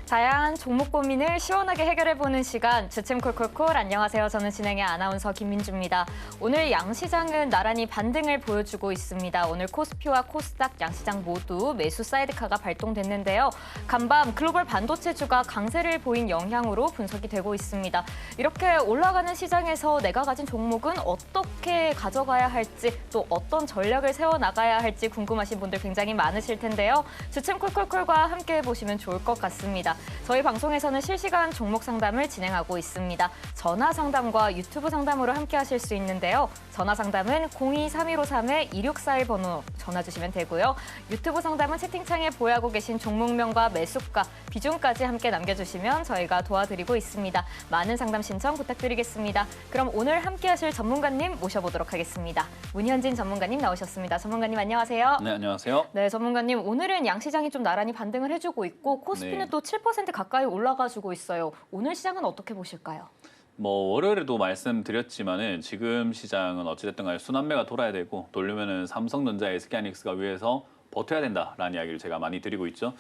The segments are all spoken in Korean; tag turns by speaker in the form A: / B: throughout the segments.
A: 다양한 종목 고민을 시원하게 해결해보는 시간, 주침 콜콜콜. 안녕하세요. 저는 진행의 아나운서 김민주입니다. 오늘 양시장은 나란히 반등을 보여주고 있습니다. 오늘 코스피와 코스닥 양시장 모두 매수 사이드카가 발동됐는데요. 간밤 글로벌 반도체주가 강세를 보인 영향으로 분석이 되고 있습니다. 이렇게 올라가는 시장에서 내가 가진 종목은 어떻게 가져가야 할지, 또 어떤 전략을 세워나가야 할지 궁금하신 분들 굉장히 많으실 텐데요. 주침 콜콜콜과 함께 해보시면 좋을 것 같습니다. 저희 방송에서는 실시간 종목 상담을 진행하고 있습니다. 전화 상담과 유튜브 상담으로 함께 하실 수 있는데요. 전화 상담은 02-3153-2641번호 전화 주시면 되고요. 유튜브 상담은 채팅창에 보유하고 계신 종목명과 매수가, 비중까지 함께 남겨주시면 저희가 도와드리고 있습니다. 많은 상담 신청 부탁드리겠습니다. 그럼 오늘 함께 하실 전문가님 모셔보도록 하겠습니다. 문현진 전문가님 나오셨습니다. 전문가님 안녕하세요.
B: 네, 안녕하세요.
A: 네, 전문가님 오늘은 양시장이 좀 나란히 반등을 해주고 있고 코스피는
B: 네.
A: 또 7% 가까이 올라가주고 있어요. 오늘 시장은 어떻게 보실까요?
B: 월요일에도 말씀드렸지만은 지금 시장은 어찌됐든 간에 순환매가 돌아야 되고 돌려면은 삼성전자, SK하이닉스가 위에서 버텨야 된다라는 이야기를 제가 많이 드리고 있죠.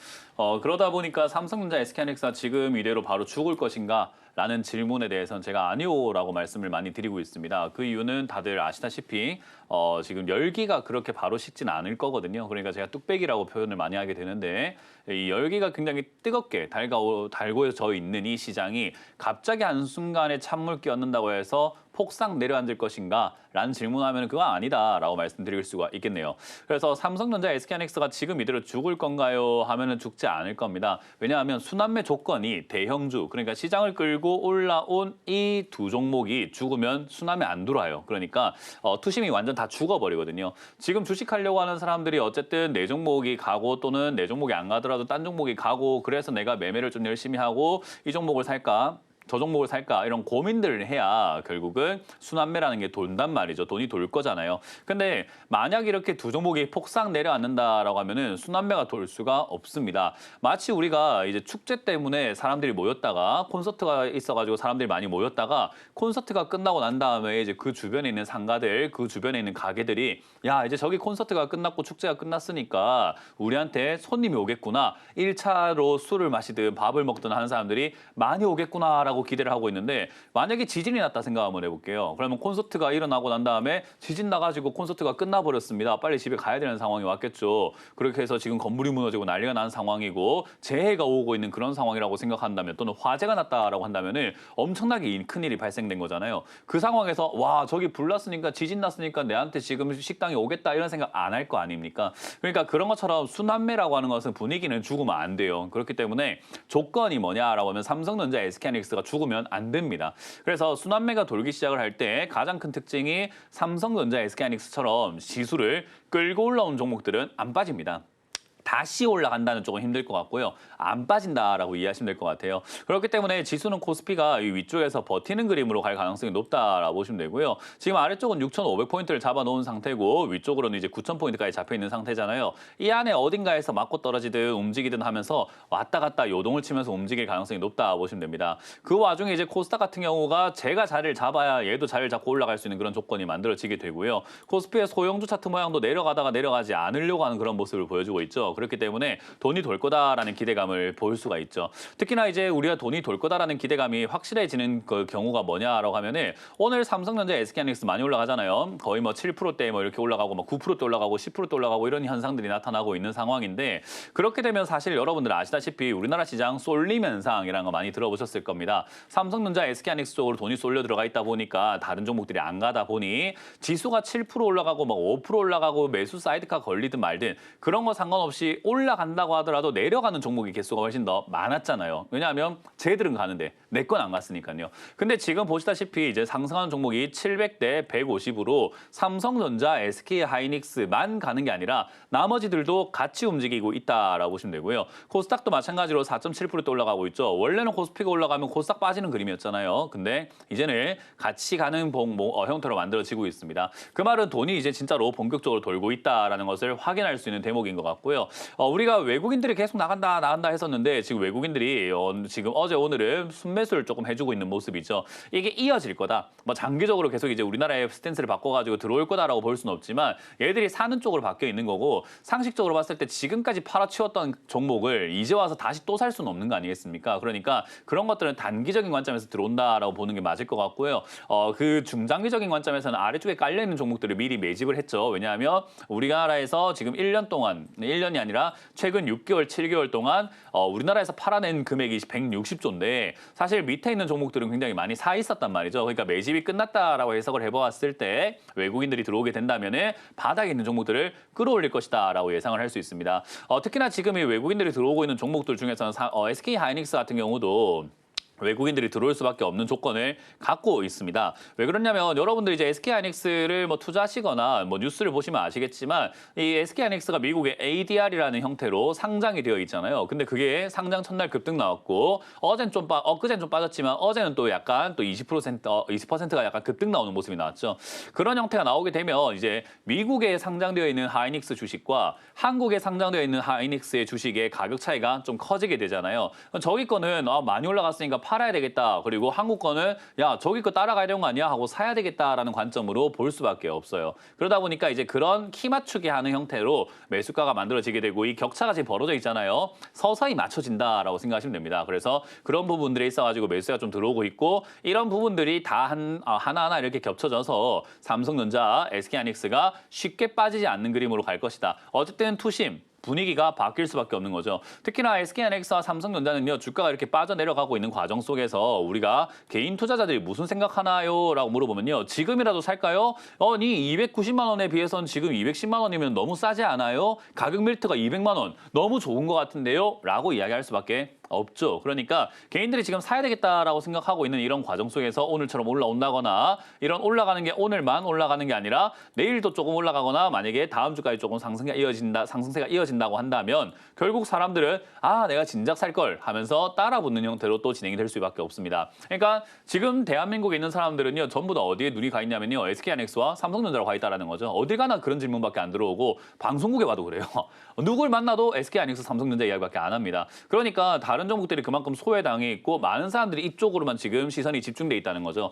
B: 그러다 보니까 삼성전자, SK하이닉스가 지금 이대로 바로 죽을 것인가? 라는 질문에 대해서는 제가 아니오라고 말씀을 많이 드리고 있습니다. 그 이유는 다들 아시다시피 지금 열기가 그렇게 바로 식진 않을 거거든요. 그러니까 제가 뚝배기라고 표현을 많이 하게 되는데 이 열기가 굉장히 뜨겁게 달궈져 있는 이 시장이 갑자기 한순간에 찬물기 얻는다고 해서 폭삭 내려앉을 것인가? 라는 질문하면 그건 아니다라고 말씀드릴 수가 있겠네요. 그래서 삼성전자, SK하이닉스가 지금 이대로 죽을 건가요? 하면은 죽지 않을 겁니다. 왜냐하면 순환매 조건이 대형주, 그러니까 시장을 끌고 올라온 이 두 종목이 죽으면 순환매 안 들어와요. 그러니까 투심이 완전 다 죽어버리거든요. 지금 주식하려고 하는 사람들이 어쨌든 내 종목이 가고 또는 내 종목이 안 가더라도 딴 종목이 가고 그래서 내가 매매를 좀 열심히 하고 이 종목을 살까? 저 종목을 살까 이런 고민들을 해야 결국은 순환매라는 게 돈단 말이죠. 돈이 돌 거잖아요. 근데 만약 이렇게 두 종목이 폭삭 내려앉는다라고 하면은 순환매가 돌 수가 없습니다. 마치 우리가 이제 축제 때문에 사람들이 모였다가 콘서트가 있어가지고 사람들이 많이 모였다가 콘서트가 끝나고 난 다음에 이제 그 주변에 있는 상가들, 그 주변에 있는 가게들이 야 이제 저기 콘서트가 끝났고 축제가 끝났으니까 우리한테 손님이 오겠구나. 1차로 술을 마시든 밥을 먹든 하는 사람들이 많이 오겠구나라고 기대를 하고 있는데 만약에 지진이 났다 생각 한번 해볼게요. 그러면 콘서트가 일어나고 난 다음에 지진 나가지고 콘서트가 끝나버렸습니다. 빨리 집에 가야 되는 상황이 왔겠죠. 그렇게 해서 지금 건물이 무너지고 난리가 난 상황이고 재해가 오고 있는 그런 상황이라고 생각한다면 또는 화재가 났다라고 한다면은 엄청나게 큰일이 발생된 거잖아요. 그 상황에서 와 저기 불 났으니까 지진 났으니까 내한테 지금 식당이 오겠다 이런 생각 안 할 거 아닙니까? 그러니까 그런 것처럼 순환매라고 하는 것은 분위기는 죽으면 안 돼요. 그렇기 때문에 조건이 뭐냐라고 하면 삼성전자, SK하이닉스가 죽으면 안 됩니다. 그래서 순환매가 돌기 시작을 할 때 가장 큰 특징이 삼성전자, SK하이닉스처럼 지수를 끌고 올라온 종목들은 안 빠집니다. 다시 올라간다는 쪽은 힘들 것 같고요. 안 빠진다라고 이해하시면 될 것 같아요. 그렇기 때문에 지수는 코스피가 이 위쪽에서 버티는 그림으로 갈 가능성이 높다라고 보시면 되고요. 지금 아래쪽은 6,500포인트를 잡아놓은 상태고 위쪽으로는 이제 9,000포인트까지 잡혀 있는 상태잖아요. 이 안에 어딘가에서 맞고 떨어지든 움직이든 하면서 왔다 갔다 요동을 치면서 움직일 가능성이 높다 보시면 됩니다. 그 와중에 이제 코스닥 같은 경우가 제가 자리를 잡아야 얘도 자리를 잡고 올라갈 수 있는 그런 조건이 만들어지게 되고요. 코스피의 소형주 차트 모양도 내려가다가 내려가지 않으려고 하는 그런 모습을 보여주고 있죠. 그렇기 때문에 돈이 돌 거다라는 기대감을 볼 수가 있죠. 특히나 이제 우리가 돈이 돌 거다라는 기대감이 확실해지는 그 경우가 뭐냐라고 하면은 오늘 삼성전자, SK하이닉스 많이 올라가잖아요. 거의 뭐 7%대 뭐 이렇게 올라가고 뭐 9%대 올라가고 10%대 올라가고 이런 현상들이 나타나고 있는 상황인데 그렇게 되면 사실 여러분들 아시다시피 우리나라 시장 쏠림 현상이라는 거 많이 들어보셨을 겁니다. 삼성전자, SK하이닉스 쪽으로 돈이 쏠려 들어가 있다 보니까 다른 종목들이 안 가다 보니 지수가 7% 올라가고 막 5% 올라가고 매수 사이드카 걸리든 말든 그런 거 상관없이 올라간다고 하더라도 내려가는 종목의 개수가 훨씬 더 많았잖아요. 왜냐하면 쟤들은 가는데 내 건 안 갔으니까요. 근데 지금 보시다시피 이제 상승하는 종목이 700대 150으로 삼성전자, SK하이닉스만 가는 게 아니라 나머지들도 같이 움직이고 있다라고 보시면 되고요. 코스닥도 마찬가지로 4.7%대 올라가고 있죠. 원래는 코스피가 올라가면 코스닥 빠지는 그림이었잖아요. 근데 이제는 같이 가는 형태로 만들어지고 있습니다. 그 말은 돈이 이제 진짜로 본격적으로 돌고 있다라는 것을 확인할 수 있는 대목인 것 같고요. 우리가 외국인들이 계속 나간다 했었는데 지금 외국인들이 지금 어제 오늘은 순매수를 조금 해주고 있는 모습이죠. 이게 이어질 거다. 뭐 장기적으로 계속 이제 우리나라의 스탠스를 바꿔가지고 들어올 거다라고 볼 수는 없지만 얘들이 사는 쪽으로 바뀌어 있는 거고 상식적으로 봤을 때 지금까지 팔아치웠던 종목을 이제 와서 다시 또 살 수는 없는 거 아니겠습니까? 그러니까 그런 것들은 단기적인 관점에서 들어온다라고 보는 게 맞을 것 같고요. 그 중장기적인 관점에서는 아래쪽에 깔려 있는 종목들을 미리 매집을 했죠. 왜냐하면 우리나라에서 지금 1년 동안 1년이 아니라 최근 6개월, 7개월 동안 우리나라에서 팔아낸 금액이 160조인데 사실 밑에 있는 종목들은 굉장히 많이 사 있었단 말이죠. 그러니까 매집이 끝났다라고 해석을 해보았을 때 외국인들이 들어오게 된다면은 바닥에 있는 종목들을 끌어올릴 것이다라고 예상을 할 수 있습니다. 특히나 지금 이 외국인들이 들어오고 있는 종목들 중에서는 SK 하이닉스 같은 경우도 외국인들이 들어올 수밖에 없는 조건을 갖고 있습니다. 왜 그러냐면 여러분들이 이제 SK하이닉스를 뭐 투자하시거나 뭐 뉴스를 보시면 아시겠지만 이 SK하이닉스가 미국의 ADR이라는 형태로 상장이 되어 있잖아요. 근데 그게 상장 첫날 급등 나왔고 엊그제는 좀 빠졌지만 어제는 또 약간 또 20%가 약간 급등 나오는 모습이 나왔죠. 그런 형태가 나오게 되면 이제 미국에 상장되어 있는 하이닉스 주식과 한국에 상장되어 있는 하이닉스의 주식의 가격 차이가 좀 커지게 되잖아요. 저기 거는 많이 올라갔으니까 팔아야 되겠다. 그리고 한국 거는 야 저기 거 따라가야 되는 거 아니야? 하고 사야 되겠다라는 관점으로 볼 수밖에 없어요. 그러다 보니까 이제 그런 키 맞추기 하는 형태로 매수가가 만들어지게 되고 이 격차가 지금 벌어져 있잖아요. 서서히 맞춰진다라고 생각하시면 됩니다. 그래서 그런 부분들이 있어가지고 매수가 좀 들어오고 있고 이런 부분들이 다 하나하나 이렇게 겹쳐져서 삼성전자, SK하이닉스가 쉽게 빠지지 않는 그림으로 갈 것이다. 어쨌든 투심. 분위기가 바뀔 수밖에 없는 거죠. 특히나 SK하이닉스와 삼성전자는요. 주가가 이렇게 빠져내려가고 있는 과정 속에서 우리가 개인 투자자들이 무슨 생각하나요? 라고 물어보면요. 지금이라도 살까요? 니 290만 원에 비해서는 지금 210만 원이면 너무 싸지 않아요? 가격 멜트가 200만 원. 너무 좋은 것 같은데요? 라고 이야기할 수밖에 없죠. 그러니까 개인들이 지금 사야 되겠다라고 생각하고 있는 이런 과정 속에서 오늘처럼 올라온다거나 이런 올라가는 게 오늘만 올라가는 게 아니라 내일도 조금 올라가거나 만약에 다음 주까지 조금 상승세가 이어진다고 한다면 결국 사람들은 내가 진작 살 걸 하면서 따라 붙는 형태로 또 진행이 될 수밖에 없습니다. 그러니까 지금 대한민국에 있는 사람들은요. 전부 다 어디에 눈이 가 있냐면요. SK하이닉스와 삼성전자로 가 있다라는 거죠. 어딜 가나 그런 질문밖에 안 들어오고 방송국에 봐도 그래요. 누굴 만나도 SK하이닉스, 삼성전자 이야기밖에 안 합니다. 그러니까 다른 종목들이 그만큼 소외당해 있고 많은 사람들이 이쪽으로만 지금 시선이 집중돼 있다는 거죠.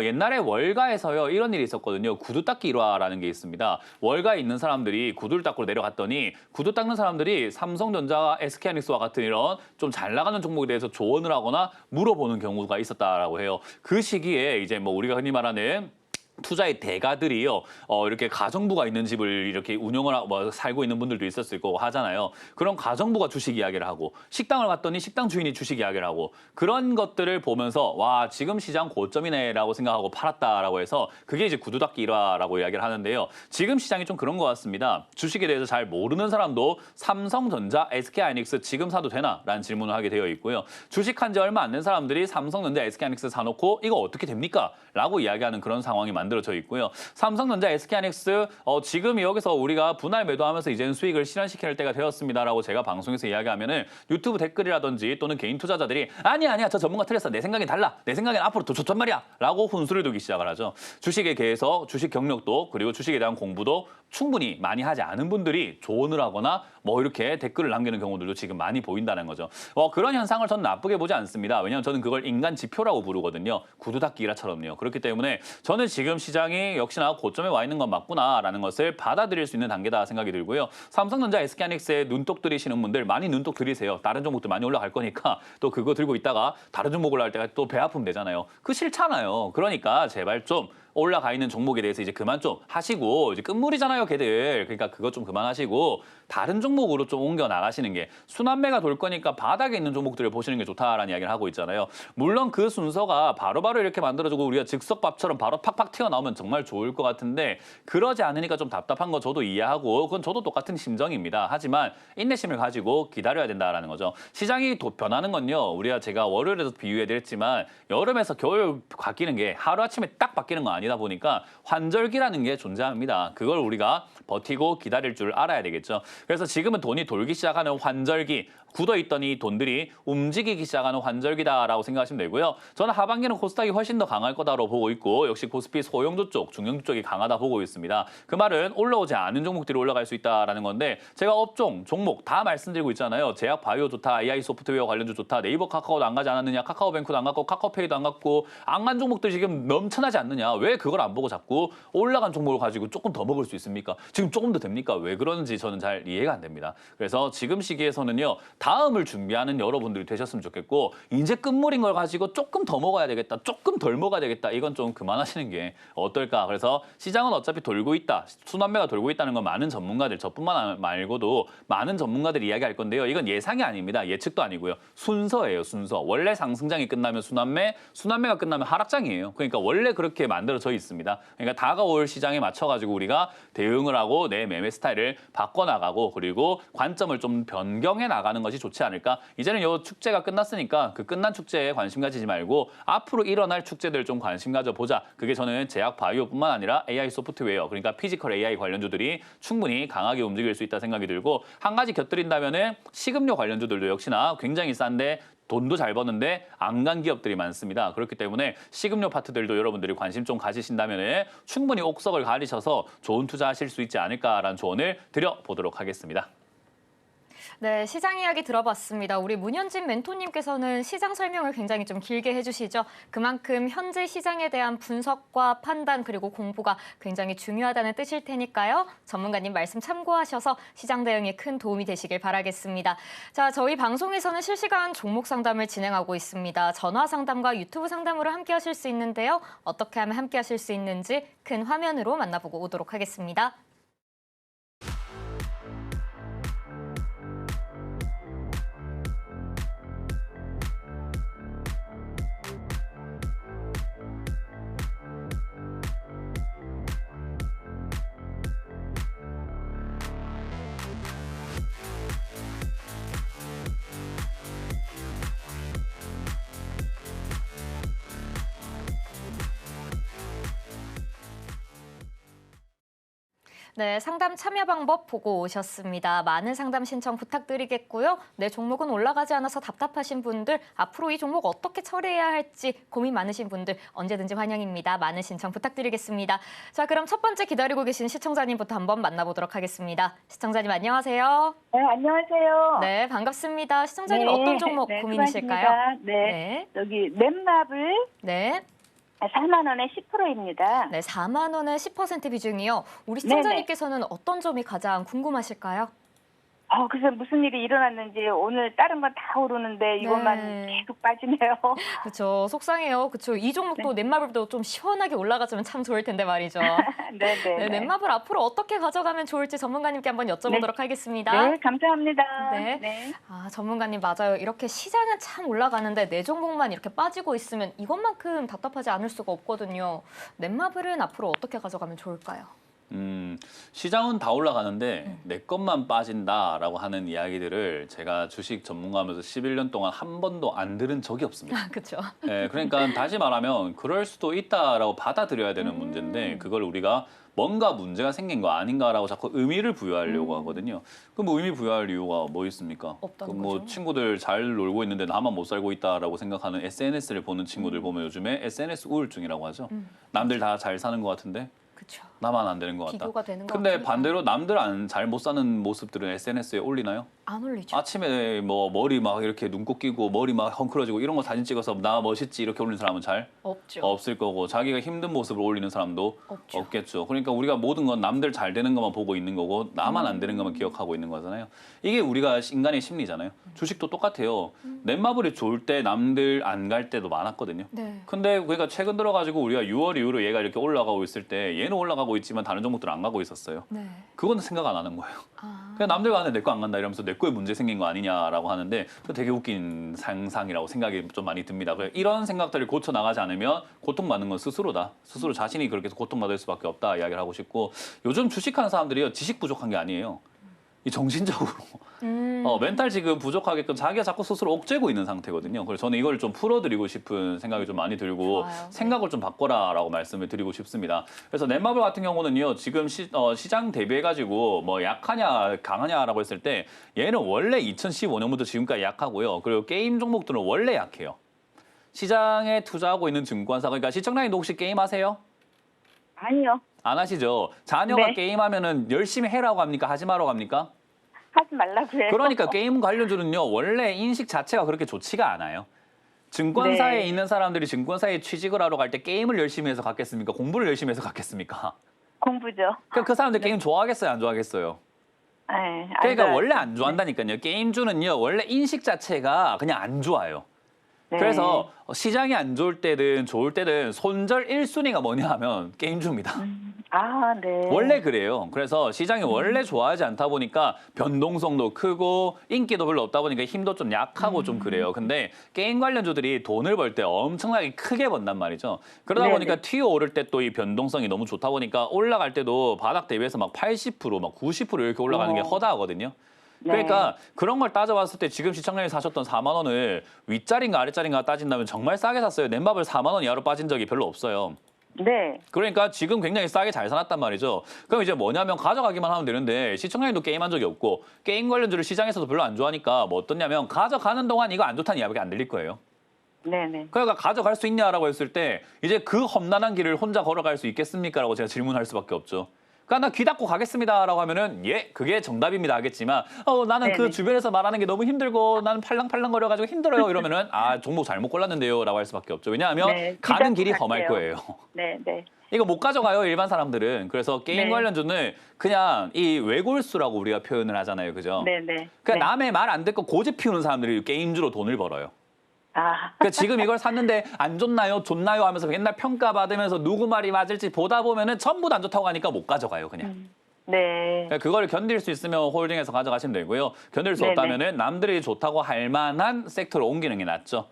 B: 옛날에 월가에서요 이런 일이 있었거든요. 구두 닦기 일화라는 게 있습니다. 월가에 있는 사람들이 구두를 닦고 내려갔더니 구두 닦는 사람들이 삼성전자와 SK하이닉스와 같은 이런 좀 잘 나가는 종목에 대해서 조언을 하거나 물어보는 경우가 있었다라고 해요. 그 시기에 이제 뭐 우리가 흔히 말하는 투자의 대가들이요, 이렇게 가정부가 있는 집을 이렇게 운영을 하고 살고 있는 분들도 있었을 거고 하잖아요. 그런 가정부가 주식 이야기를 하고 식당을 갔더니 식당 주인이 주식 이야기를 하고 그런 것들을 보면서 와 지금 시장 고점이네라고 생각하고 팔았다라고 해서 그게 이제 구두 닦기 일화라고 이야기를 하는데요. 지금 시장이 좀 그런 것 같습니다. 주식에 대해서 잘 모르는 사람도 삼성전자, SK하이닉스 지금 사도 되나? 라는 질문을 하게 되어 있고요. 주식한 지 얼마 안 된 사람들이 삼성전자, SK하이닉스 사놓고 이거 어떻게 됩니까? 라고 이야기하는 그런 상황이 만들어져 있고요. 삼성전자, SK하이닉스 지금 여기서 우리가 분할 매도하면서 이제는 수익을 실현시킬 때가 되었습니다라고 제가 방송에서 이야기하면은 유튜브 댓글이라든지 또는 개인 투자자들이 아니야 저 전문가 틀렸어. 내 생각이 달라. 내 생각엔 앞으로 더 좋단 말이야. 라고 혼수를 두기 시작을 하죠. 주식에 대해서 주식 경력도 그리고 주식에 대한 공부도 충분히 많이 하지 않은 분들이 조언을 하거나 뭐 이렇게 댓글을 남기는 경우들도 지금 많이 보인다는 거죠. 그런 현상을 저는 나쁘게 보지 않습니다. 왜냐하면 저는 그걸 인간 지표라고 부르거든요. 구두 닦기 일화처럼요. 그렇기 때문에 저는 지금 시장이 역시나 고점에 와 있는 건 맞구나라는 것을 받아들일 수 있는 단계다 생각이 들고요. 삼성전자, SK하이닉스에 눈독 들이시는 분들 많이 눈독 들이세요. 다른 종목들 많이 올라갈 거니까 또 그거 들고 있다가 다른 종목 올라갈 때가 또 배 아프면 되잖아요. 그 싫잖아요. 그러니까 제발 좀 올라가 있는 종목에 대해서 이제 그만 좀 하시고 이제 끝물이잖아요, 걔들. 그러니까 그것 좀 그만하시고 다른 종목으로 좀 옮겨 나가시는 게 순환매가 돌 거니까 바닥에 있는 종목들을 보시는 게 좋다라는 이야기를 하고 있잖아요. 물론 그 순서가 바로바로 이렇게 만들어지고 우리가 즉석밥처럼 바로 팍팍 튀어나오면 정말 좋을 것 같은데 그러지 않으니까 좀 답답한 거 저도 이해하고 그건 저도 똑같은 심정입니다. 하지만 인내심을 가지고 기다려야 된다라는 거죠. 시장이 변하는 건요. 제가 월요일에도 비유해드렸지만 여름에서 겨울 바뀌는 게 하루아침에 딱 바뀌는 거 아니다 보니까 환절기라는 게 존재합니다. 그걸 우리가 버티고 기다릴 줄 알아야 되겠죠. 그래서 지금은 돈이 돌기 시작하는 환절기, 굳어있던 이 돈들이 움직이기 시작하는 환절기다라고 생각하시면 되고요. 저는 하반기는 코스닥이 훨씬 더 강할 거다로 보고 있고 역시 코스피 소형주 쪽, 중형주 쪽이 강하다 보고 있습니다. 그 말은 올라오지 않은 종목들이 올라갈 수 있다라는 건데 제가 업종, 종목 다 말씀드리고 있잖아요. 제약 바이오 좋다, AI 소프트웨어 관련주 좋다, 네이버 카카오도 안 가지 않았느냐, 카카오뱅크도 안 갔고 카카오페이도 안 갔고 안 간 종목들이 지금 넘쳐나지 않느냐. 왜 그걸 안 보고 자꾸 올라간 종목을 가지고 조금 더 먹을 수 있습니까? 지금 조금 더 됩니까? 왜 그러는지 저는 잘 이해가 안 됩니다. 그래서 지금 시기에서는요. 다음을 준비하는 여러분들이 되셨으면 좋겠고 이제 끝물인 걸 가지고 조금 더 먹어야 되겠다. 조금 덜 먹어야 되겠다. 이건 좀 그만하시는 게 어떨까. 그래서 시장은 어차피 돌고 있다. 순환매가 돌고 있다는 건 많은 전문가들, 저뿐만 말고도 많은 전문가들이 이야기할 건데요. 이건 예상이 아닙니다. 예측도 아니고요. 순서예요. 순서. 원래 상승장이 끝나면 순환매, 순환매가 끝나면 하락장이에요. 그러니까 원래 그렇게 만들어져 있습니다. 그러니까 다가올 시장에 맞춰가지고 우리가 대응을 하고 내 매매 스타일을 바꿔나가고 그리고 관점을 좀 변경해 나가는 것이 좋지 않을까. 이제는 요 축제가 끝났으니까 그 끝난 축제에 관심 가지지 말고 앞으로 일어날 축제들 좀 관심 가져보자. 그게 저는 제약 바이오뿐만 아니라 AI 소프트웨어, 그러니까 피지컬 AI 관련주들이 충분히 강하게 움직일 수 있다 생각이 들고 한 가지 곁들인다면은 식음료 관련주들도 역시나 굉장히 싼데 돈도 잘 버는데 안 간 기업들이 많습니다. 그렇기 때문에 식음료 파트들도 여러분들이 관심 좀 가지신다면 충분히 옥석을 가리셔서 좋은 투자하실 수 있지 않을까라는 조언을 드려보도록 하겠습니다.
A: 네, 시장 이야기 들어봤습니다. 우리 문현진 멘토님께서는 시장 설명을 굉장히 좀 길게 해주시죠. 그만큼 현재 시장에 대한 분석과 판단 그리고 공부가 굉장히 중요하다는 뜻일 테니까요. 전문가님 말씀 참고하셔서 시장 대응에 큰 도움이 되시길 바라겠습니다. 자, 저희 방송에서는 실시간 종목 상담을 진행하고 있습니다. 전화 상담과 유튜브 상담으로 함께 하실 수 있는데요. 어떻게 하면 함께 하실 수 있는지 큰 화면으로 만나보고 오도록 하겠습니다. 네, 상담 참여 방법 보고 오셨습니다. 많은 상담 신청 부탁드리겠고요. 내 종목은 올라가지 않아서 답답하신 분들, 앞으로 이 종목 어떻게 처리해야 할지 고민 많으신 분들 언제든지 환영입니다. 많은 신청 부탁드리겠습니다. 자, 그럼 첫 번째 기다리고 계신 시청자님부터 한번 만나보도록 하겠습니다. 시청자님 안녕하세요.
C: 네, 안녕하세요.
A: 네, 반갑습니다. 시청자님
C: 네,
A: 어떤 종목
C: 네,
A: 고민이실까요?
C: 수고하십니다. 네, 여기 넷마블
A: 네.
C: 4만 원에 10%입니다.
A: 네, 4만 원의 10% 비중이요. 우리 시청자님께서는 어떤 점이 가장 궁금하실까요?
C: 그래서 무슨 일이 일어났는지 오늘 다른 건 다 오르는데 이것만
A: 네.
C: 계속 빠지네요.
A: 그렇죠. 속상해요. 그렇죠. 이 종목도 넷마블도 좀 시원하게 올라가주면 참 좋을 텐데 말이죠.
C: 네네.
A: 네, 넷마블 앞으로 어떻게 가져가면 좋을지 전문가님께 한번 여쭤보도록 하겠습니다.
C: 네, 감사합니다.
A: 네. 아, 전문가님 맞아요. 이렇게 시장은 참 올라가는데 내 종목만 이렇게 빠지고 있으면 이것만큼 답답하지 않을 수가 없거든요. 넷마블은 앞으로 어떻게 가져가면 좋을까요?
B: 시장은 다 올라가는데 내 것만 빠진다라고 하는 이야기들을 제가 주식 전문가하면서 11년 동안 한 번도 안 들은 적이 없습니다.
A: 그렇죠.
B: 네, 그러니까 다시 말하면 그럴 수도 있다라고 받아들여야 되는 문제인데 그걸 우리가 뭔가 문제가 생긴 거 아닌가라고 자꾸 의미를 부여하려고 하거든요. 그럼 뭐 의미 부여할 이유가 뭐 있습니까?
A: 없다는
B: 뭐
A: 거죠.
B: 친구들 잘 놀고 있는데 나만 못 살고 있다라고 생각하는 SNS를 보는 친구들 보면 요즘에 SNS 우울증이라고 하죠. 남들 다 잘 사는 것 같은데
A: 그렇죠.
B: 나만 안 되는 것 같다.
A: 비교가 되는 것
B: 근데
A: 같으니까.
B: 반대로 남들 잘 못 사는 모습들은 SNS에 올리나요?
A: 안 올리죠.
B: 아침에 뭐 머리 막 이렇게 눈곱 끼고 머리 막 헝클어지고 이런 거 사진 찍어서 나 멋있지 이렇게 올리는 사람은 잘
A: 없죠.
B: 없을 거고 자기가 힘든 모습을 올리는 사람도
A: 없죠.
B: 없겠죠. 그러니까 우리가 모든 건 남들 잘 되는 것만 보고 있는 거고 나만 안 되는 것만 기억하고 있는 거잖아요. 이게 우리가 인간의 심리잖아요. 주식도 똑같아요. 넷마블이 좋을 때 남들 안 갈 때도 많았거든요.
A: 네.
B: 근데 그러니까 최근 들어가지고 우리가 6월 이후로 얘가 이렇게 올라가고 있을 때 얘는 올라가고 있지만 다른 종목들은 안 가고 있었어요.
A: 네.
B: 그거는 생각 안 하는 거예요.
A: 아.
B: 그냥 남들 가는데 내 거 안 간다 이러면서 내 거에 문제 생긴 거 아니냐라고 하는데 그 되게 웃긴 상상이라고 생각이 좀 많이 듭니다. 그래서 이런 생각들을 고쳐 나가지 않으면 고통받는 건 스스로다. 스스로 자신이 그렇게 해서 고통받을 수밖에 없다 이야기를 하고 싶고 요즘 주식하는 사람들이요 지식 부족한 게 아니에요. 이 정신적으로 멘탈 지금 부족하게끔 자기가 자꾸 스스로 억제고 있는 상태거든요. 그래서 저는 이걸 좀 풀어드리고 싶은 생각이 좀 많이 들고
A: 좋아요.
B: 생각을 좀 바꿔라라고 말씀을 드리고 싶습니다. 그래서 넷마블 같은 경우는요, 지금 시장 대비해가지고 뭐 약하냐 강하냐라고 했을 때 얘는 원래 2015년부터 지금까지 약하고요. 그리고 게임 종목들은 원래 약해요. 시장에 투자하고 있는 증권사, 그러니까 시청자님도 혹시 게임 하세요?
C: 아니요.
B: 안 하시죠? 자녀가
C: 네.
B: 게임하면은 열심히 해라고 합니까? 하지 마라고 합니까?
C: 하지 말라고 해요.
B: 그러니까 게임 관련주는요, 원래 인식 자체가 그렇게 좋지가 않아요. 증권사에
C: 네.
B: 있는 사람들이 증권사에 취직을 하러 갈 때 게임을 열심히 해서 갔겠습니까? 공부를 열심히 해서 갔겠습니까?
C: 공부죠.
B: 그럼 그 사람들 게임 좋아하겠어요? 안 좋아하겠어요?
C: 네, 안
B: 그러니까
C: 좋아요.
B: 원래 안 좋아한다니까요. 게임주는요, 원래 인식 자체가 그냥 안 좋아요.
C: 네.
B: 그래서 시장이 안 좋을 때든 좋을 때든 손절 1순위가 뭐냐 하면 게임주입니다.
C: 아, 네.
B: 원래 그래요. 그래서 시장이 원래 좋아하지 않다 보니까 변동성도 크고 인기도 별로 없다 보니까 힘도 좀 약하고 좀 그래요. 근데 게임 관련주들이 돈을 벌 때 엄청나게 크게 번단 말이죠. 그러다
C: 네네.
B: 보니까 튀어오를 때 또 이 변동성이 너무 좋다 보니까 올라갈 때도 바닥 대비해서 막 80%, 막 90% 이렇게 올라가는 게 허다하거든요.
C: 네.
B: 그러니까 그런 걸 따져봤을 때 지금 시청자님이 사셨던 4만 원을 윗자리인가 아랫자리인가 따진다면 정말 싸게 샀어요. 넷마블 4만 원 이하로 빠진 적이 별로 없어요.
C: 네.
B: 그러니까 지금 굉장히 싸게 잘 사놨단 말이죠. 그럼 이제 뭐냐면 가져가기만 하면 되는데 시청자님도 게임한 적이 없고 게임 관련주를 시장에서도 별로 안 좋아하니까 뭐 어떠냐면 가져가는 동안 이거 안 좋다는 이야기밖에 안 들릴 거예요.
C: 네네.
B: 그러니까 가져갈 수 있냐라고 했을 때 이제 그 험난한 길을 혼자 걸어갈 수 있겠습니까? 라고 제가 질문할 수밖에 없죠. 그러니까 나 귀 닫고 가겠습니다라고 하면은 예, 그게 정답입니다 하겠지만 나는 그
C: 네네.
B: 주변에서 말하는 게 너무 힘들고 나는 팔랑팔랑거려가지고 힘들어요 이러면은 종목 잘못 골랐는데요라고 할 수밖에 없죠. 왜냐하면
C: 네, 귀
B: 가는
C: 닫고
B: 길이
C: 갈게요.
B: 험할 거예요.
C: 네, 네.
B: 이거 못 가져가요, 일반 사람들은. 그래서 게임
C: 네.
B: 관련주는 그냥 이 외골수라고 우리가 표현을 하잖아요. 그죠?
C: 네, 네.
B: 그러니까
C: 네.
B: 남의 말 안 듣고 고집 피우는 사람들이 게임주로 돈을 벌어요.
C: 아,
B: 그러니까 지금 이걸 샀는데 안 좋나요? 좋나요? 하면서 맨날 평가받으면서 누구 말이 맞을지 보다 보면은 전부 다 안 좋다고 하니까 못 가져가요, 그냥.
C: 네.
B: 그러니까 그걸 견딜 수 있으면 홀딩해서 가져가시면 되고요. 견딜 수
C: 네네.
B: 없다면은 남들이 좋다고 할 만한 섹터로 옮기는 게 낫죠.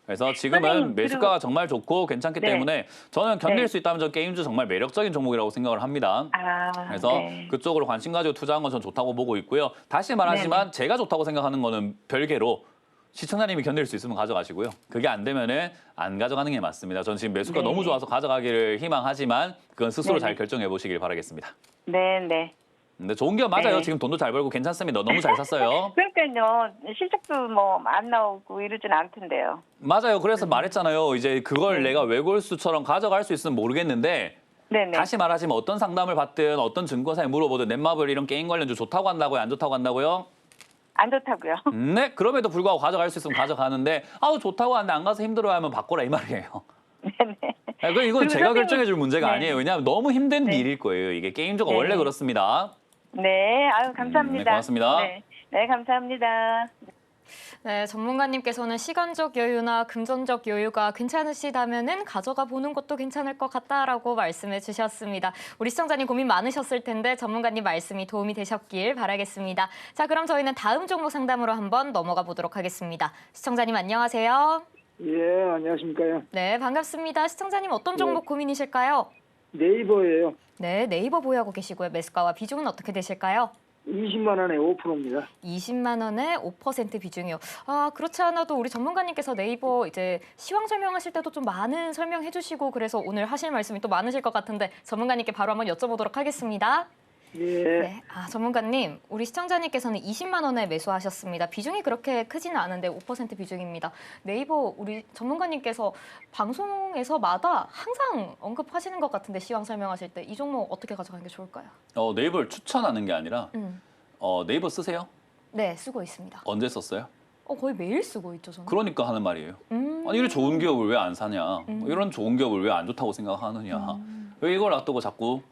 B: 그래서 지금은
C: 선생님,
B: 매수가가 정말 좋고 괜찮기
C: 네.
B: 때문에 저는 견딜
C: 네.
B: 수 있다면 저 게임주 정말 매력적인 종목이라고 생각을 합니다.
C: 아,
B: 그래서
C: 네.
B: 그쪽으로 관심 가지고 투자한 건 전 좋다고 보고 있고요. 다시 말하지만 제가 좋다고 생각하는 거는 별개로 시청자님이 견딜 수 있으면 가져가시고요. 그게 안 되면은 안 가져가는 게 맞습니다. 전 지금 매수가
C: 네.
B: 너무 좋아서 가져가기를 희망하지만 그건 스스로
C: 네네.
B: 잘 결정해 보시길 바라겠습니다.
C: 네, 네.
B: 근데 좋은 기업 맞아요.
C: 네.
B: 지금 돈도 잘 벌고 괜찮습니다. 너무 잘 샀어요.
C: 그러니까요. 실적도 뭐 안 나오고 이러진 않던데요.
B: 맞아요. 그래서 말했잖아요. 이제 그걸 내가 외골수처럼 가져갈 수 있으면 모르겠는데
C: 네네.
B: 다시 말하지만 어떤 상담을 받든 어떤 증권사에 물어보든 넷마블 이런 게임 관련주 좋다고 한다고요? 안 좋다고 한다고요?
C: 안 좋다고요.
B: 네. 그럼에도 불구하고 가져갈 수 있으면 가져가는데 좋다고 하는데 안 가서 힘들어하면 바꿔라 이 말이에요.
C: 네네.
B: 이건
C: 그리고
B: 제가
C: 선생님-
B: 결정해 줄 문제가
C: 네.
B: 아니에요. 왜냐하면 너무 힘든
C: 네.
B: 일일 거예요. 이게 게임주가
C: 네.
B: 원래 그렇습니다.
C: 네, 아유, 감사합니다.
B: 네, 고맙습니다.
C: 네, 네, 감사합니다.
A: 네, 전문가님께서는 시간적 여유나 금전적 여유가 괜찮으시다면은 가져가 보는 것도 괜찮을 것 같다라고 말씀해 주셨습니다. 우리 시청자님 고민 많으셨을 텐데 전문가님 말씀이 도움이 되셨길 바라겠습니다. 자, 그럼 저희는 다음 종목 상담으로 한번 넘어가 보도록 하겠습니다. 시청자님 안녕하세요.
D: 예, 안녕하십니까.
A: 네, 반갑습니다. 시청자님 어떤 종목 고민이실까요?
D: 네이버예요.
A: 네, 네이버 보유하고 계시고요. 매수가와 비중은 어떻게 되실까요?
D: 20만 원에 5%입니다.
A: 20만 원에 5% 비중이요. 그렇지 않아도 우리 전문가님께서 네이버 이제 시황 설명하실 때도 좀 많은 설명해 주시고 그래서 오늘 하실 말씀이 또 많으실 것 같은데 전문가님께 바로 한번 여쭤보도록 하겠습니다.
D: 예.
A: 네, 전문가님, 우리 시청자님께서는 20만 원에 매수하셨습니다. 비중이 그렇게 크지는 않은데 5% 비중입니다. 네이버 우리 전문가님께서 방송에서마다 항상 언급하시는 것 같은데 시황 설명하실 때 이 종목 어떻게 가져가는 게 좋을까요?
B: 네이버를 추천하는 게 아니라 네이버 쓰세요?
A: 네, 쓰고 있습니다.
B: 언제 썼어요?
A: 거의 매일 쓰고 있죠, 저는.
B: 그러니까 하는 말이에요.
A: 음.
B: 아니, 이런 좋은 기업을 왜 안 사냐? 이런 좋은 기업을 왜 안 좋다고 생각하느냐? 왜 이걸 놔두고 자꾸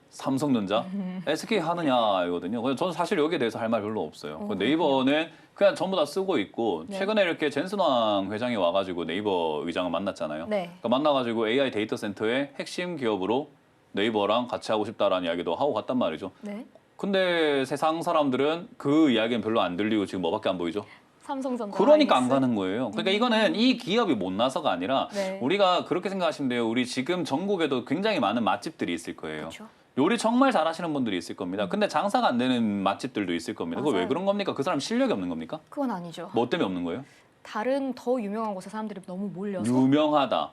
B: 삼성전자, SK 하느냐 이거든요. 그래서 저는 사실 여기에 대해서 할 말 별로 없어요. 네이버는 그냥 전부 다 쓰고 있고
A: 네.
B: 최근에 이렇게 젠슨왕 회장이 와가지고 네이버 의장을 만났잖아요.
A: 네.
B: 그러니까 만나가지고 AI 데이터 센터의 핵심 기업으로 네이버랑 같이 하고 싶다라는 이야기도 하고 갔단 말이죠.
A: 네.
B: 근데 세상 사람들은 그 이야기는 별로 안 들리고 지금 뭐밖에 안 보이죠?
A: 삼성전자.
B: 그러니까 안
A: 하이닉스.
B: 가는 거예요. 그러니까 이거는 이 기업이 못나서가 아니라
A: 네.
B: 우리가 그렇게 생각하시면 돼요. 우리 지금 전국에도 굉장히 많은 맛집들이 있을 거예요.
A: 그렇죠.
B: 요리 정말 잘하시는 분들이 있을 겁니다. 근데 장사가 안 되는 맛집들도 있을 겁니다. 그거 왜
A: 맞아요.
B: 그런 겁니까? 그 사람 실력이 없는 겁니까?
A: 그건 아니죠.
B: 뭐 때문에 없는 거예요?
A: 다른 더 유명한 곳에 사람들이 너무 몰려서
B: 유명하다.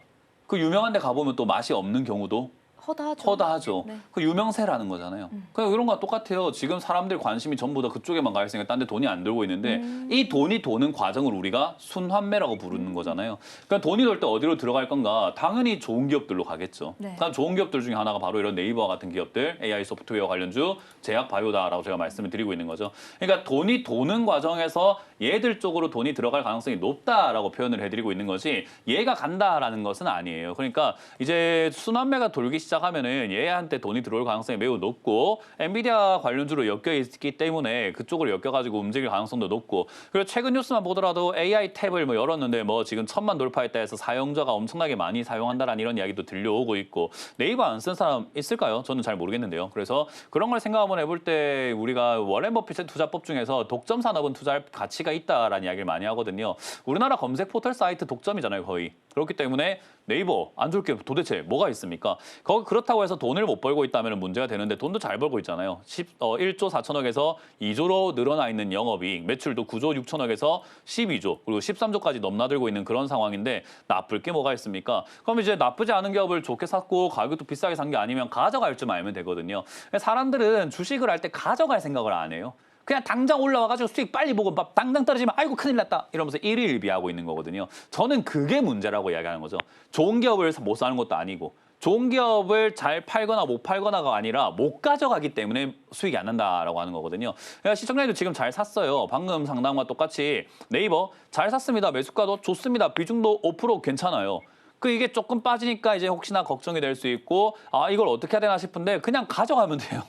B: 그 유명한 데 가보면 또 맛이 없는 경우도
A: 허다하죠.
B: 허다하죠.
A: 네.
B: 그 유명세라는 거잖아요. 그냥 이런 거랑 똑같아요. 지금 사람들 관심이 전부 다 그쪽에만 가 있으니까 딴 데 돈이 안 들고 있는데 이 돈이 도는 과정을 우리가 순환매라고 부르는 거잖아요. 그러니까 돈이 돌 때 어디로 들어갈 건가? 당연히 좋은 기업들로 가겠죠.
A: 네.
B: 그럼 좋은 기업들 중에 하나가 바로 이런 네이버와 같은 기업들, AI 소프트웨어 관련주, 제약 바이오다라고 제가 말씀을 드리고 있는 거죠. 그러니까 돈이 도는 과정에서 얘들 쪽으로 돈이 들어갈 가능성이 높다라고 표현을 해드리고 있는 거지 얘가 간다라는 것은 아니에요. 그러니까 이제 순환매가 돌기 시작하면은 얘한테 돈이 들어올 가능성이 매우 높고 엔비디아 관련주로 엮여 있기 때문에 그쪽으로 엮여가지고 움직일 가능성도 높고 그리고 최근 뉴스만 보더라도 AI 탭을 뭐 열었는데 뭐 지금 1000만 돌파했다 해서 사용자가 엄청나게 많이 사용한다라는 이런 이야기도 들려오고 있고 네이버 안 쓴 사람 있을까요? 저는 잘 모르겠는데요. 그래서 그런 걸 생각 한번 해볼 때 우리가 워렌 버핏의 투자법 중에서 독점 산업은 투자할 가치가 있다라는 이야기를 많이 하거든요. 우리나라 검색 포털 사이트 독점이잖아요, 거의. 그렇기 때문에 네이버 안 좋을 게 도대체 뭐가 있습니까? 그렇다고 해서 돈을 못 벌고 있다면 문제가 되는데 돈도 잘 벌고 있잖아요. 1조 4천억에서 2조로 늘어나 있는 영업이익, 매출도 9조 6천억에서 12조, 그리고 13조까지 넘나들고 있는 그런 상황인데 나쁠 게 뭐가 있습니까? 그럼 이제 나쁘지 않은 기업을 좋게 샀고 가격도 비싸게 산 게 아니면 가져갈 줄 알면 되거든요. 사람들은 주식을 할 때 가져갈 생각을 안 해요. 그냥 당장 올라와가지고 수익 빨리 보고 막 당장 떨어지면 아이고 큰일 났다 이러면서 일희일비하고 있는 거거든요. 저는 그게 문제라고 이야기하는 거죠. 좋은 기업을 못 사는 것도 아니고 좋은 기업을 잘 팔거나 못 팔거나가 아니라 못 가져가기 때문에 수익이 안 난다라고 하는 거거든요. 그러니까 시청자님도 지금 잘 샀어요. 방금 상담과 똑같이 네이버 잘 샀습니다. 매수가도 좋습니다. 비중도 5% 괜찮아요. 이게 조금 빠지니까 이제 혹시나 걱정이 될 수 있고 아 이걸 어떻게 해야 되나 싶은데 그냥 가져가면 돼요.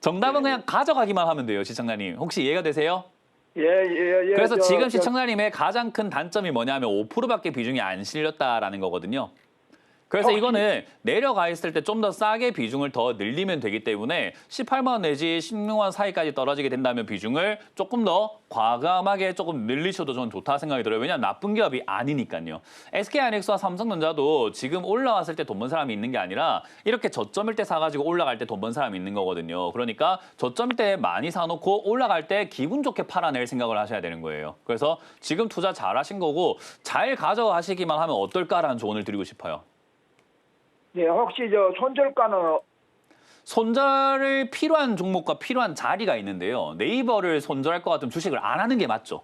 B: 정답은 그냥 가져가기만 하면 돼요, 시청자님. 혹시 이해가 되세요?
D: 예.
B: 그래서 지금 시청자님의 가장 큰 단점이 뭐냐면 5%밖에 비중이 안 실렸다라는 거거든요. 그래서 이거는 내려가 있을 때 좀 더 싸게 비중을 더 늘리면 되기 때문에 18만 원 내지 16만 원 사이까지 떨어지게 된다면 비중을 조금 더 과감하게 조금 늘리셔도 저는 좋다 생각이 들어요. 왜냐하면 나쁜 기업이 아니니까요. SK하이닉스와 삼성전자도 지금 올라왔을 때 돈 번 사람이 있는 게 아니라 이렇게 저점일 때 사가지고 올라갈 때 돈 번 사람이 있는 거거든요. 그러니까 저점일 때 많이 사놓고 올라갈 때 기분 좋게 팔아낼 생각을 하셔야 되는 거예요. 그래서 지금 투자 잘 하신 거고 잘 가져가시기만 하면 어떨까라는 조언을 드리고 싶어요.
D: 예, 혹시 저 손절가는
B: 손절을 필요한 종목과 필요한 자리가 있는데요. 네이버를 손절할 것 같으면 주식을 안 하는 게 맞죠.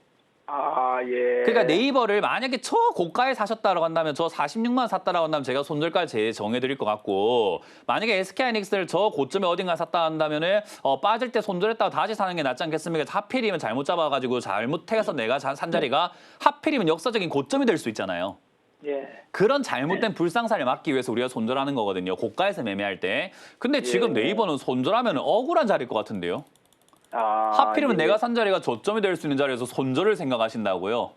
D: 예.
B: 그러니까 네이버를 만약에 저 고가에 사셨다라고 한다면 저 46만 원 샀다라고 한다면 제가 손절가를 정해드릴 것 같고 만약에 SK하이닉스를 저 고점에 어딘가 샀다 한다면은 빠질 때 손절했다가 다시 사는 게 낫지 않겠습니까? 하필이면 잘못 잡아가지고 잘못해서 내가 산 자리가 하필이면 역사적인 고점이 될 수 있잖아요.
D: 예.
B: 그런 잘못된 불상사를 막기 위해서 우리가 손절하는 거거든요. 고가에서 매매할 때. 근데 지금 네이버는 손절하면 억울한 자리일 것 같은데요. 하필이면 내가 산 자리가 저점이 될 수 있는 자리에서 손절을 생각하신다고요.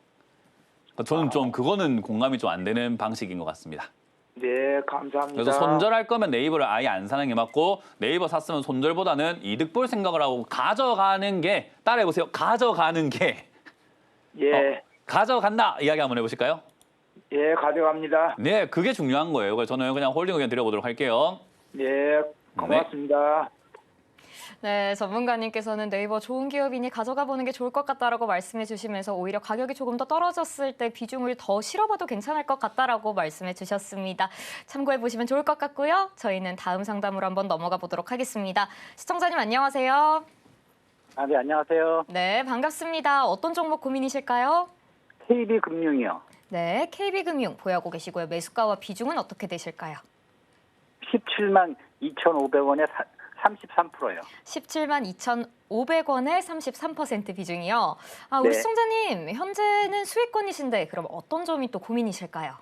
B: 저는 좀 그거는 공감이 좀 안 되는 방식인 것 같습니다.
D: 네, 감사합니다.
B: 그래서 손절할 거면 네이버를 아예 안 사는 게 맞고 네이버 샀으면 손절보다는 이득 볼 생각을 하고 가져가는 게 따라해보세요. 가져가는 게 가져간다 이야기 한번 해보실까요?
D: 예, 가져갑니다.
B: 네, 그게 중요한 거예요. 그래서 저는 그냥 홀딩 의견 드려보도록 할게요.
D: 예, 고맙습니다.
A: 네, 전문가님께서는 네이버 좋은 기업이니 가져가 보는 게 좋을 것 같다라고 말씀해 주시면서 오히려 가격이 조금 더 떨어졌을 때 비중을 더 실어봐도 괜찮을 것 같다라고 말씀해 주셨습니다. 참고해 보시면 좋을 것 같고요. 저희는 다음 상담으로 한번 넘어가 보도록 하겠습니다. 시청자님 안녕하세요.
E: 네, 안녕하세요.
A: 네, 반갑습니다. 어떤 종목 고민이실까요?
E: KB금융이요.
A: 네, KB금융 보유하고 계시고요. 매수가와 비중은 어떻게 되실까요?
E: 17만 2,500원에 33%요.
A: 17만 2,500원에 33% 비중이요. 우리
E: 네.
A: 시청자님, 현재는 수익권이신데 그럼 어떤 점이 또 고민이실까요?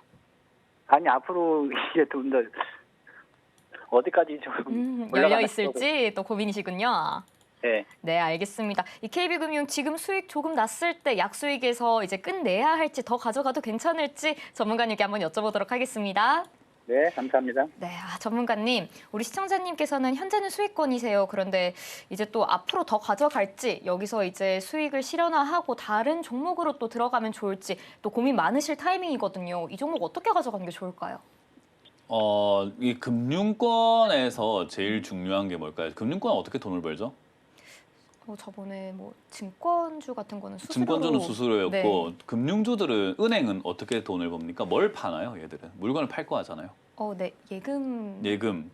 E: 아니, 앞으로 이제 좀 더 어디까지 좀
A: 열려
E: 올라가나
A: 있을지 또 고민이시군요.
E: 네.
A: 네, 알겠습니다. 이 KB금융 지금 수익 조금 났을 때 약수익에서 이제 끝내야 할지 더 가져가도 괜찮을지 전문가님께 한번 여쭤보도록 하겠습니다.
E: 네, 감사합니다.
A: 네, 전문가님, 우리 시청자님께서는 현재는 수익권이세요. 그런데 이제 또 앞으로 더 가져갈지 여기서 이제 수익을 실현화하고 다른 종목으로 또 들어가면 좋을지 또 고민 많으실 타이밍이거든요. 이 종목 어떻게 가져가는 게 좋을까요?
B: 이 금융권에서 제일 중요한 게 뭘까요? 금융권은 어떻게 돈을 벌죠?
A: 저번에 뭐 증권주 같은 거는 수수료로
B: 증권주는 수수료였고
A: 네.
B: 금융주들은 은행은 어떻게 돈을 법니까? 뭘 파나요, 얘들은? 물건을 팔 거 하잖아요.
A: 네.
B: 예금,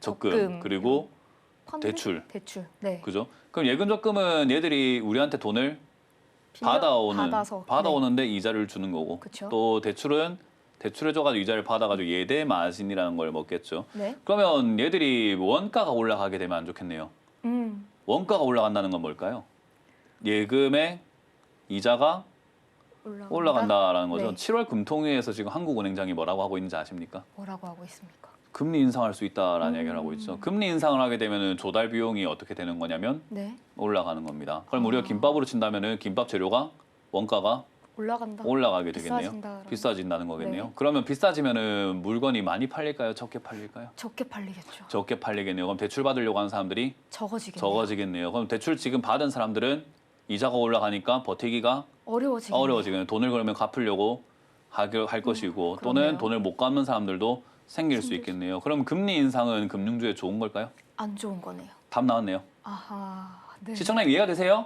B: 적금,
A: 적금,
B: 그리고
A: 펀드?
B: 대출.
A: 네.
B: 그죠? 그럼 예금 적금은 얘들이 우리한테 돈을 받아오는데 이자를 주는 거고
A: 그쵸.
B: 또 대출은 대출해줘가지고 이자를 받아가지고 예대 마진이라는 걸 먹겠죠.
A: 네.
B: 그러면 얘들이 원가가 올라가게 되면 안 좋겠네요. 원가가 올라간다는 건 뭘까요? 예금의 이자가 올라간다라는 거죠.
A: 네.
B: 7월 금통위에서 지금 한국은행장이 뭐라고 하고 있는지 아십니까?
A: 뭐라고 하고 있습니까?
B: 금리 인상할 수 있다라는 얘기를 하고 있죠. 금리 인상을 하게 되면 조달 비용이 어떻게 되는 거냐면
A: 네.
B: 올라가는 겁니다. 그럼 우리가 김밥으로 친다면은 김밥 재료가 원가가 올라가게 되겠네요.
A: 비싸진다라는.
B: 비싸진다는 거겠네요.
A: 네.
B: 그러면 비싸지면은 물건이 많이 팔릴까요? 적게 팔릴까요?
A: 적게 팔리겠죠.
B: 적게 팔리겠네요. 그럼 대출 받으려고 하는 사람들이 적어지겠네요. 그럼 대출 지금 받은 사람들은 이자가 올라가니까 버티기가 어려워지겠네요. 돈을 그러면 갚으려고 할 것이고 또는
A: 그러네요.
B: 돈을 못 갚는 사람들도 생길 수 있겠네요. 그럼 금리 인상은 금융주에 좋은 걸까요?
A: 안 좋은 거네요.
B: 답 나왔네요.
A: 아하. 네.
B: 시청자님 이해가 되세요?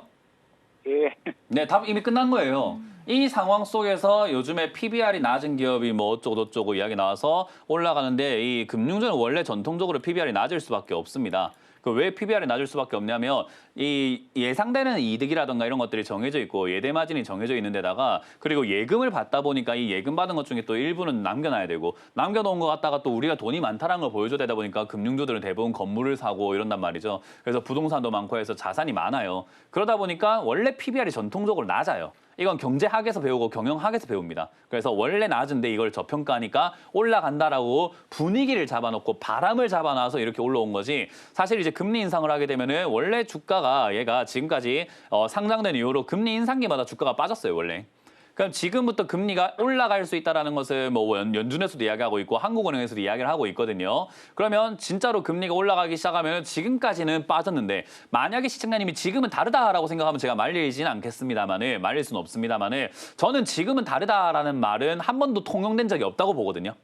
D: 예.
B: 네, 답 이미 끝난 거예요. 이 상황 속에서 요즘에 PBR이 낮은 기업이 뭐 어쩌고저쩌고 이야기 나와서 올라가는데 이 금융주는 원래 전통적으로 PBR이 낮을 수밖에 없습니다. 그 왜 PBR이 낮을 수밖에 없냐면 이 예상되는 이득이라든가 이런 것들이 정해져 있고 예대 마진이 정해져 있는 데다가 그리고 예금을 받다 보니까 이 예금 받은 것 중에 또 일부는 남겨놔야 되고 남겨놓은 거 갖다가 또 우리가 돈이 많다는 걸 보여줘야 되다 보니까 금융주들은 대부분 건물을 사고 이런단 말이죠. 그래서 부동산도 많고 해서 자산이 많아요. 그러다 보니까 원래 PBR이 전통적으로 낮아요. 이건 경제학에서 배우고 경영학에서 배웁니다. 그래서 원래 낮은데 이걸 저평가하니까 올라간다라고 분위기를 잡아놓고 바람을 잡아놔서 이렇게 올라온 거지. 사실 이제 금리 인상을 하게 되면은 원래 주가가 얘가 지금까지 상장된 이후로 금리 인상기마다 주가가 빠졌어요, 원래. 그럼 지금부터 금리가 올라갈 수 있다는 것을 뭐 연준에서도 이야기하고 있고 한국은행에서도 이야기를 하고 있거든요. 그러면 진짜로 금리가 올라가기 시작하면 지금까지는 빠졌는데 만약에 시청자님이 지금은 다르다라고 생각하면 제가 말리지는 않겠습니다만은 말릴 수는 없습니다만은 저는 지금은 다르다라는 말은 한 번도 통용된 적이 없다고 보거든요.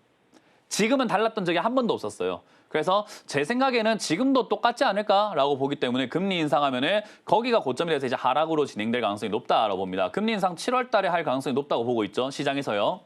B: 지금은 달랐던 적이 한 번도 없었어요. 그래서 제 생각에는 지금도 똑같지 않을까라고 보기 때문에 금리 인상하면은 거기가 고점이 돼서 이제 하락으로 진행될 가능성이 높다라고 봅니다. 금리 인상 7월 달에 할 가능성이 높다고 보고 있죠. 시장에서요.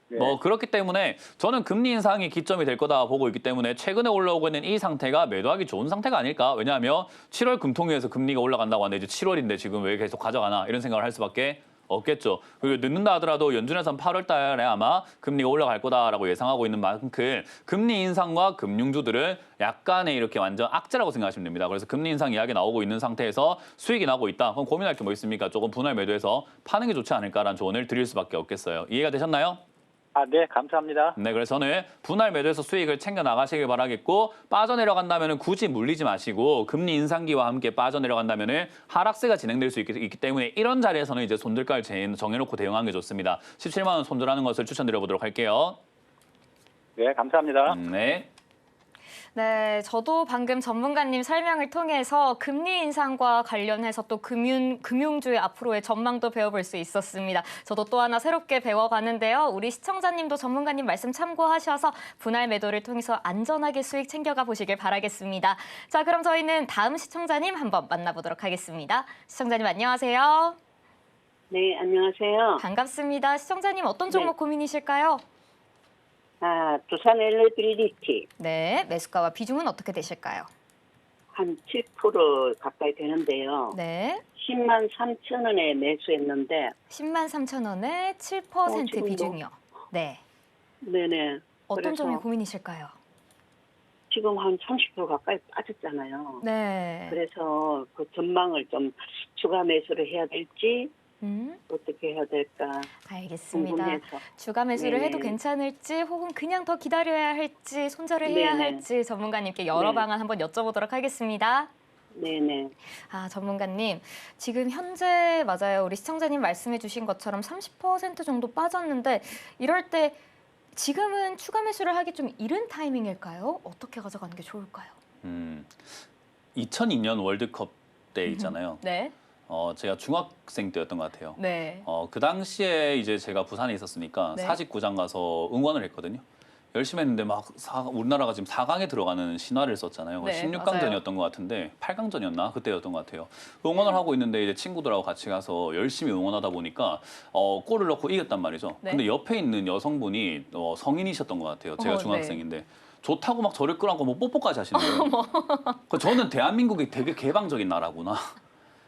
E: 네.
B: 뭐 그렇기 때문에 저는 금리 인상이 기점이 될 거다 보고 있기 때문에 최근에 올라오고 있는 이 상태가 매도하기 좋은 상태가 아닐까? 왜냐하면 7월 금통위에서 금리가 올라간다고 하는데 이제 7월인데 지금 왜 계속 가져가나 이런 생각을 할 수밖에 없겠죠. 그리고 늦는다 하더라도 연준에서는 8월 달에 아마 금리가 올라갈 거다라고 예상하고 있는 만큼 금리 인상과 금융주들은 약간의 이렇게 완전 악재라고 생각하시면 됩니다. 그래서 금리 인상 이야기 나오고 있는 상태에서 수익이 나고 있다. 그럼 고민할 게 뭐 있습니까? 조금 분할 매도해서 파는 게 좋지 않을까라는 조언을 드릴 수밖에 없겠어요. 이해가 되셨나요?
E: 네, 감사합니다.
B: 네, 그래서 저는 분할 매도해서 수익을 챙겨 나가시길 바라겠고 빠져내려간다면 굳이 물리지 마시고 금리 인상기와 함께 빠져내려간다면 하락세가 진행될 수 있기 때문에 이런 자리에서는 이제 손절가를 정해놓고 대응하는 게 좋습니다. 17만 원 손절하는 것을 추천드려보도록 할게요.
E: 네, 감사합니다.
B: 네.
A: 네, 저도 방금 전문가님 설명을 통해서 금리 인상과 관련해서 또 금융주의 앞으로의 전망도 배워볼 수 있었습니다. 저도 또 하나 새롭게 배워가는데요. 우리 시청자님도 전문가님 말씀 참고하셔서 분할 매도를 통해서 안전하게 수익 챙겨가 보시길 바라겠습니다. 자, 그럼 저희는 다음 시청자님 한번 만나보도록 하겠습니다. 시청자님 안녕하세요.
F: 네, 안녕하세요.
A: 반갑습니다. 시청자님 어떤 종목 고민이실까요?
F: 두산 엘리빌리티
A: 네, 매수가와 비중은 어떻게 되실까요?
F: 한 7% 가까이 되는데요.
A: 네.
F: 10만 3천 원에 매수했는데
A: 10만 3천 원에 7%
F: 지금도?
A: 비중이요. 네.
F: 네네.
A: 어떤
F: 그래서
A: 점이 고민이실까요?
F: 지금 한 30% 가까이 빠졌잖아요.
A: 네.
F: 그래서 그 전망을 좀 추가 매수를 해야 될지 어떻게 해야 될까
A: 알겠습니다.
F: 궁금해서.
A: 주가 매수를
F: 네네.
A: 해도 괜찮을지 혹은 그냥 더 기다려야 할지 손절을 해야
F: 네네.
A: 할지 전문가님께 여러
F: 네.
A: 방안 한번 여쭤보도록 하겠습니다.
F: 네네.
A: 전문가님, 지금 현재 맞아요. 우리 시청자님 말씀해 주신 것처럼 30% 정도 빠졌는데 이럴 때 지금은 추가 매수를 하기 좀 이른 타이밍일까요? 어떻게 가져가는 게 좋을까요?
B: 2002년 월드컵 때 있잖아요.
A: 네.
B: 제가 중학생 때였던 것 같아요.
A: 네.
B: 그 당시에 이제 제가 부산에 있었으니까
A: 네.
B: 사직구장 가서 응원을 했거든요. 열심히 했는데 막 우리나라가 지금 4강에 들어가는 신화를 썼잖아요.
A: 네,
B: 16강전이었던 것 같은데 8강전이었나? 그때였던 것 같아요. 응원을 하고 있는데 이제 친구들하고 같이 가서 열심히 응원하다 보니까 골을 넣고 이겼단 말이죠.
A: 네.
B: 근데 옆에 있는 여성분이 성인이셨던 것 같아요. 제가
A: 네.
B: 중학생인데. 좋다고 막 저를 끌어안고 뭐 뽀뽀까지 하시는 거예요. 저는 대한민국이 되게 개방적인 나라구나.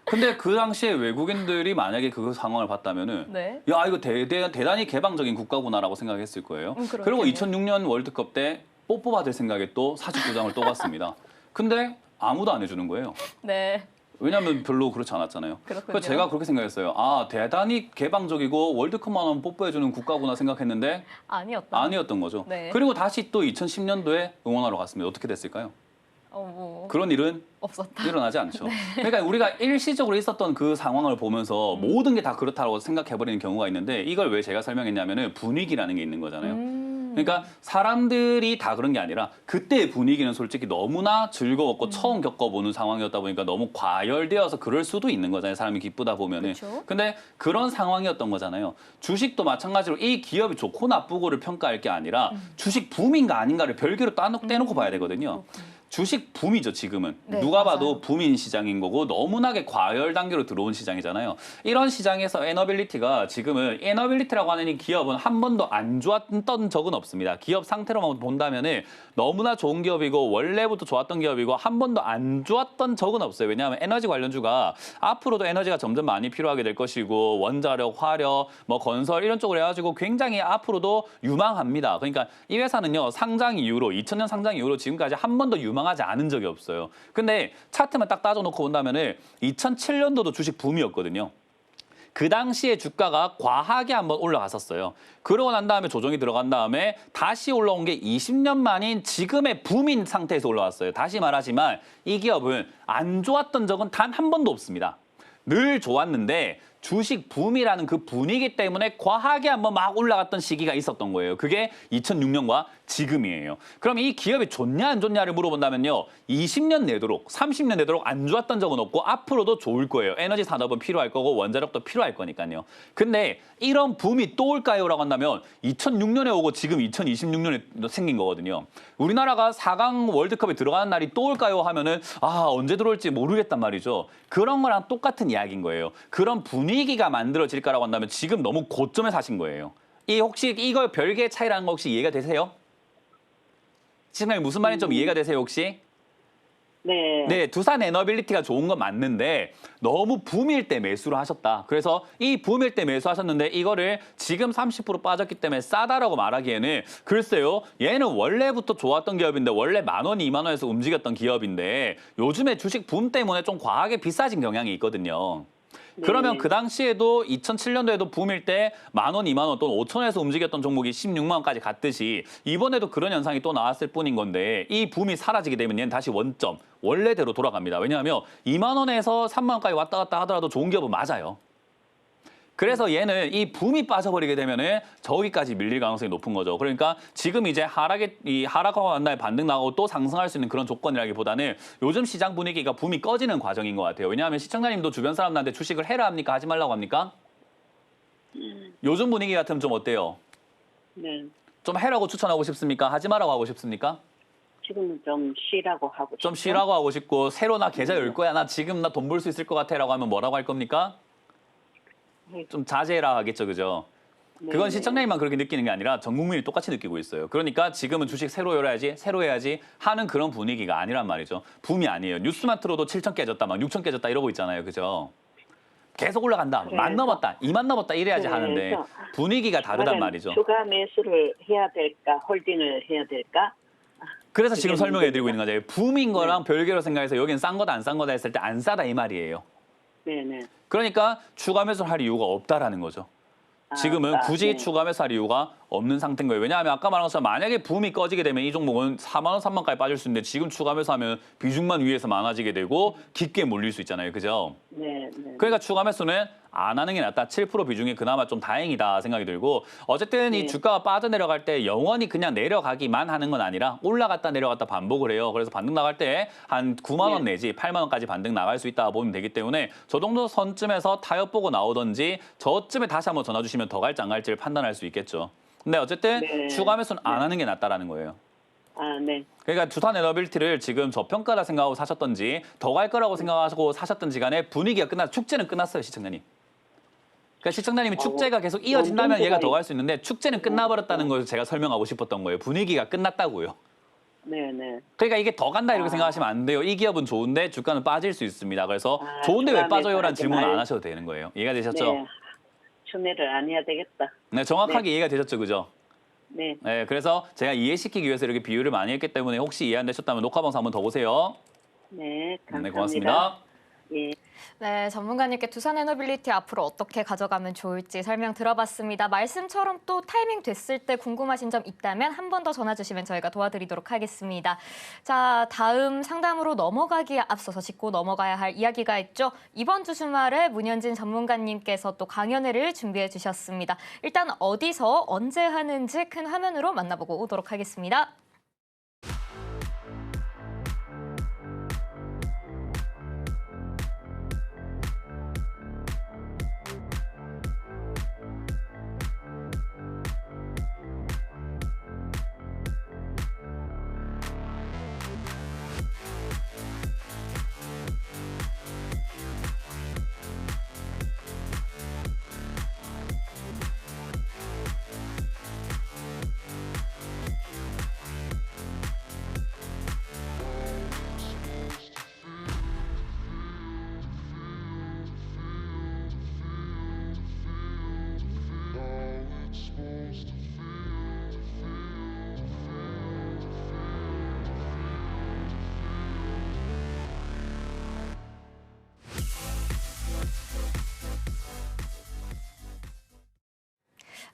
B: 근데 그 당시에 외국인들이 만약에 그 상황을 봤다면은
A: 네.
B: 야 이거 대단히 개방적인 국가구나라고 생각했을 거예요.
A: 그렇겠네요.
B: 그리고 2006년 월드컵 때 뽀뽀 받을 생각에 또 49장을 또 갔습니다. 근데 아무도 안 해주는 거예요.
A: 네.
B: 왜냐하면 별로 그렇지 않았잖아요.
A: 그렇군요.
B: 그래서 제가 그렇게 생각했어요. 아 대단히 개방적이고 월드컵만 하면 뽀뽀해주는 국가구나 생각했는데
A: 아니었다.
B: 아니었던 거죠.
A: 네.
B: 그리고 다시 또 2010년도에 응원하러 갔습니다. 어떻게 됐을까요?
A: 뭐
B: 그런 일은
A: 없었다.
B: 일어나지 않죠. 그러니까 우리가 일시적으로 있었던 그 상황을 보면서 모든 게 다 그렇다고 생각해버리는 경우가 있는데 이걸 왜 제가 설명했냐면은 분위기라는 게 있는 거잖아요. 그러니까 사람들이 다 그런 게 아니라 그때의 분위기는 솔직히 너무나 즐거웠고 처음 겪어보는 상황이었다 보니까 너무 과열되어서 그럴 수도 있는 거잖아요. 사람이 기쁘다 보면은.
A: 그렇죠.
B: 근데 그런 상황이었던 거잖아요. 주식도 마찬가지로 이 기업이 좋고 나쁘고를 평가할 게 아니라 주식 붐인가 아닌가를 별개로 떼놓고 봐야 되거든요. 주식 붐이죠, 지금은.
A: 네,
B: 누가
A: 맞아요.
B: 봐도 붐인 시장인 거고 너무나게 과열 단계로 들어온 시장이잖아요. 이런 시장에서 에너빌리티가 지금은 에너빌리티라고 하는 이 기업은 한 번도 안 좋았던 적은 없습니다. 기업 상태로만 본다면은 너무나 좋은 기업이고 원래부터 좋았던 기업이고 한 번도 안 좋았던 적은 없어요. 왜냐하면 에너지 관련주가 앞으로도 에너지가 점점 많이 필요하게 될 것이고 원자력, 화력, 뭐 건설 이런 쪽으로 해가지고 굉장히 앞으로도 유망합니다. 그러니까 이 회사는요 상장 이후로 2000년 상장 이후로 지금까지 한 번도 유망하지 않은 적이 없어요. 근데 차트만 딱 따져놓고 본다면은 2007년도도 주식 붐이었거든요. 그 당시에 주가가 과하게 한번 올라갔었어요. 그러고 난 다음에 조정이 들어간 다음에 다시 올라온 게 20년 만인 지금의 붐인 상태에서 올라왔어요. 다시 말하지만 이 기업은 안 좋았던 적은 단 한 번도 없습니다. 늘 좋았는데 주식 붐이라는 그 분위기 때문에 과하게 한번 막 올라갔던 시기가 있었던 거예요. 그게 2006년과 지금이에요. 그럼 이 기업이 좋냐 안 좋냐를 물어본다면요. 20년 내도록 30년 내도록 안 좋았던 적은 없고 앞으로도 좋을 거예요. 에너지 산업은 필요할 거고 원자력도 필요할 거니까요. 근데 이런 붐이 또 올까요? 라고 한다면 2006년에 오고 지금 2026년에 생긴 거거든요. 우리나라가 4강 월드컵에 들어가는 날이 또 올까요? 하면은 언제 들어올지 모르겠단 말이죠. 그런 거랑 똑같은 이야기인 거예요. 그런 분위기가 만들어질까라고 한다면 지금 너무 고점에 사신 거예요. 혹시 이거 별개의 차이라는 거 혹시 이해가 되세요? 시청자님 무슨 말인지 좀 이해가 되세요 혹시?
F: 네.
B: 네, 두산 에너빌리티가 좋은 건 맞는데 너무 붐일 때 매수를 하셨다. 그래서 이 붐일 때 매수하셨는데 이거를 지금 30% 빠졌기 때문에 싸다라고 말하기에는 글쎄요. 얘는 원래부터 좋았던 기업인데 원래 10,000원, 20,000원에서 움직였던 기업인데 요즘에 주식 붐 때문에 좀 과하게 비싸진 경향이 있거든요. 그러면
F: 네.
B: 그 당시에도 2007년도에도 붐일 때 10,000원, 20,000원 또는 5,000원에서 움직였던 종목이 16만 원까지 갔듯이 이번에도 그런 현상이 또 나왔을 뿐인 건데 이 붐이 사라지게 되면 얘는 다시 원점, 원래대로 돌아갑니다. 왜냐하면 2만 원에서 3만 원까지 왔다 갔다 하더라도 좋은 기업은 맞아요. 그래서 얘는 이 붐이 빠져버리게 되면은 저기까지 밀릴 가능성이 높은 거죠. 그러니까 지금 이제 하락하고 난 다음에 반등 나가고 또 상승할 수 있는 그런 조건이라기보다는 요즘 시장 분위기가 붐이 꺼지는 과정인 것 같아요. 왜냐하면 시청자님도 주변 사람들한테 주식을 해라 합니까? 하지 말라고 합니까? 요즘 분위기 같으면 좀 어때요?
F: 네.
B: 좀 해라고 추천하고 싶습니까? 하지 말라고 하고 싶습니까?
F: 지금은 좀 쉬라고 하고
B: 좀
F: 싶어요.
B: 쉬라고 하고 싶고 새로 나 계좌 열 거야. 나 지금 나 돈 벌 수 있을 것 같아라고 하면 뭐라고 할 겁니까? 좀 자제해라 하겠죠, 그죠?
F: 네,
B: 그건
F: 네.
B: 시청자님만 그렇게 느끼는 게 아니라 전 국민이 똑같이 느끼고 있어요. 그러니까 지금은 주식 새로 열어야지, 새로 해야지 하는 그런 분위기가 아니란 말이죠. 붐이 아니에요. 뉴스만 틀어도 7천 깨졌다, 막 6천 깨졌다 이러고 있잖아요, 그죠? 계속 올라간다,
F: 그래서-
B: 10,000 넘었다, 2만 넘었다 이래야지
F: 그래서
B: 하는데 분위기가 다르단
F: 그러면
B: 말이죠.
F: 추가 매수를 해야 될까, 홀딩을 해야 될까?
B: 그래서 지금
F: 그게
B: 설명해드리고 있는
F: 문제입니다.
B: 거죠. 붐인 거랑 별개로 생각해서 여기는 싼 거다 안 싼 거다 했을 때 안 싸다 이 말이에요.
F: 네네.
B: 그러니까 추가 매수를 할 이유가 없다라는 거죠. 지금은
F: 없다.
B: 굳이
F: 네.
B: 추가 매수할 이유가 없는 상태인 거예요. 왜냐하면 아까 말한 것처럼 만약에 붐이 꺼지게 되면 이 종목은 4만 원, 3만 원까지 빠질 수 있는데 지금 추가 매수하면 비중만 위에서 많아지게 되고 깊게 몰릴 수 있잖아요. 그죠?
F: 네, 네.
B: 그러니까 추가 매수는 안 하는 게 낫다. 7% 비중이 그나마 좀 다행이다 생각이 들고 어쨌든 이
F: 네.
B: 주가가 빠져내려갈 때 영원히 그냥 내려가기만 하는 건 아니라 올라갔다 내려갔다 반복을 해요. 그래서 반등 나갈 때 한 9만 원
F: 네.
B: 내지 8만 원까지 반등 나갈 수 있다 보면 되기 때문에 저 정도 선쯤에서 타협 보고 나오든지 저쯤에 다시 한번 전화 주시면 더 갈지 안 갈지를 판단할 수 있겠죠. 근데 어쨌든
F: 네.
B: 추가 매수는 안 하는 게 낫다라는 거예요.
F: 아, 네.
B: 그러니까 두산 에너빌티를 지금 저평가라 생각하고 사셨던지 더 갈 거라고 생각하고 사셨던지 간에 분위기가 끝났어요. 축제는 끝났어요, 시청자님. 그러니까 시청자님이 축제가 계속 이어진다면 얘가 더 갈 수 있는데 축제는 끝나버렸다는 걸 제가 설명하고 싶었던 거예요. 분위기가 끝났다고요.
F: 네네.
B: 그러니까 이게 더 간다 이렇게 생각하시면 안 돼요. 이 기업은 좋은데 주가는 빠질 수 있습니다. 그래서 좋은데 왜
F: 추가
B: 빠져요라는
F: 매수하지
B: 질문은 안
F: 말-
B: 하셔도 되는 거예요. 이해가 되셨죠?
F: 네. 순회를 안 해야 되겠다.
B: 네, 정확하게 이해가 되셨죠, 그죠?
F: 네.
B: 네, 그래서 제가 이해시키기 위해서 이렇게 비유를 많이 했기 때문에 혹시 이해 안 되셨다면 녹화 방송 한번 더 보세요.
F: 네. 감사합니다.
B: 네, 고맙습니다.
F: 예.
A: 네, 전문가님께 두산 에너빌리티 앞으로 어떻게 가져가면 좋을지 설명 들어봤습니다. 말씀처럼 또 타이밍 됐을 때 궁금하신 점 있다면 한 번 더 전화 주시면 저희가 도와드리도록 하겠습니다. 자, 다음 상담으로 넘어가기에 앞서서 짚고 넘어가야 할 이야기가 있죠. 이번 주 주말에 문현진 전문가님께서 또 강연회를 준비해 주셨습니다. 일단 어디서 언제 하는지 큰 화면으로 만나보고 오도록 하겠습니다.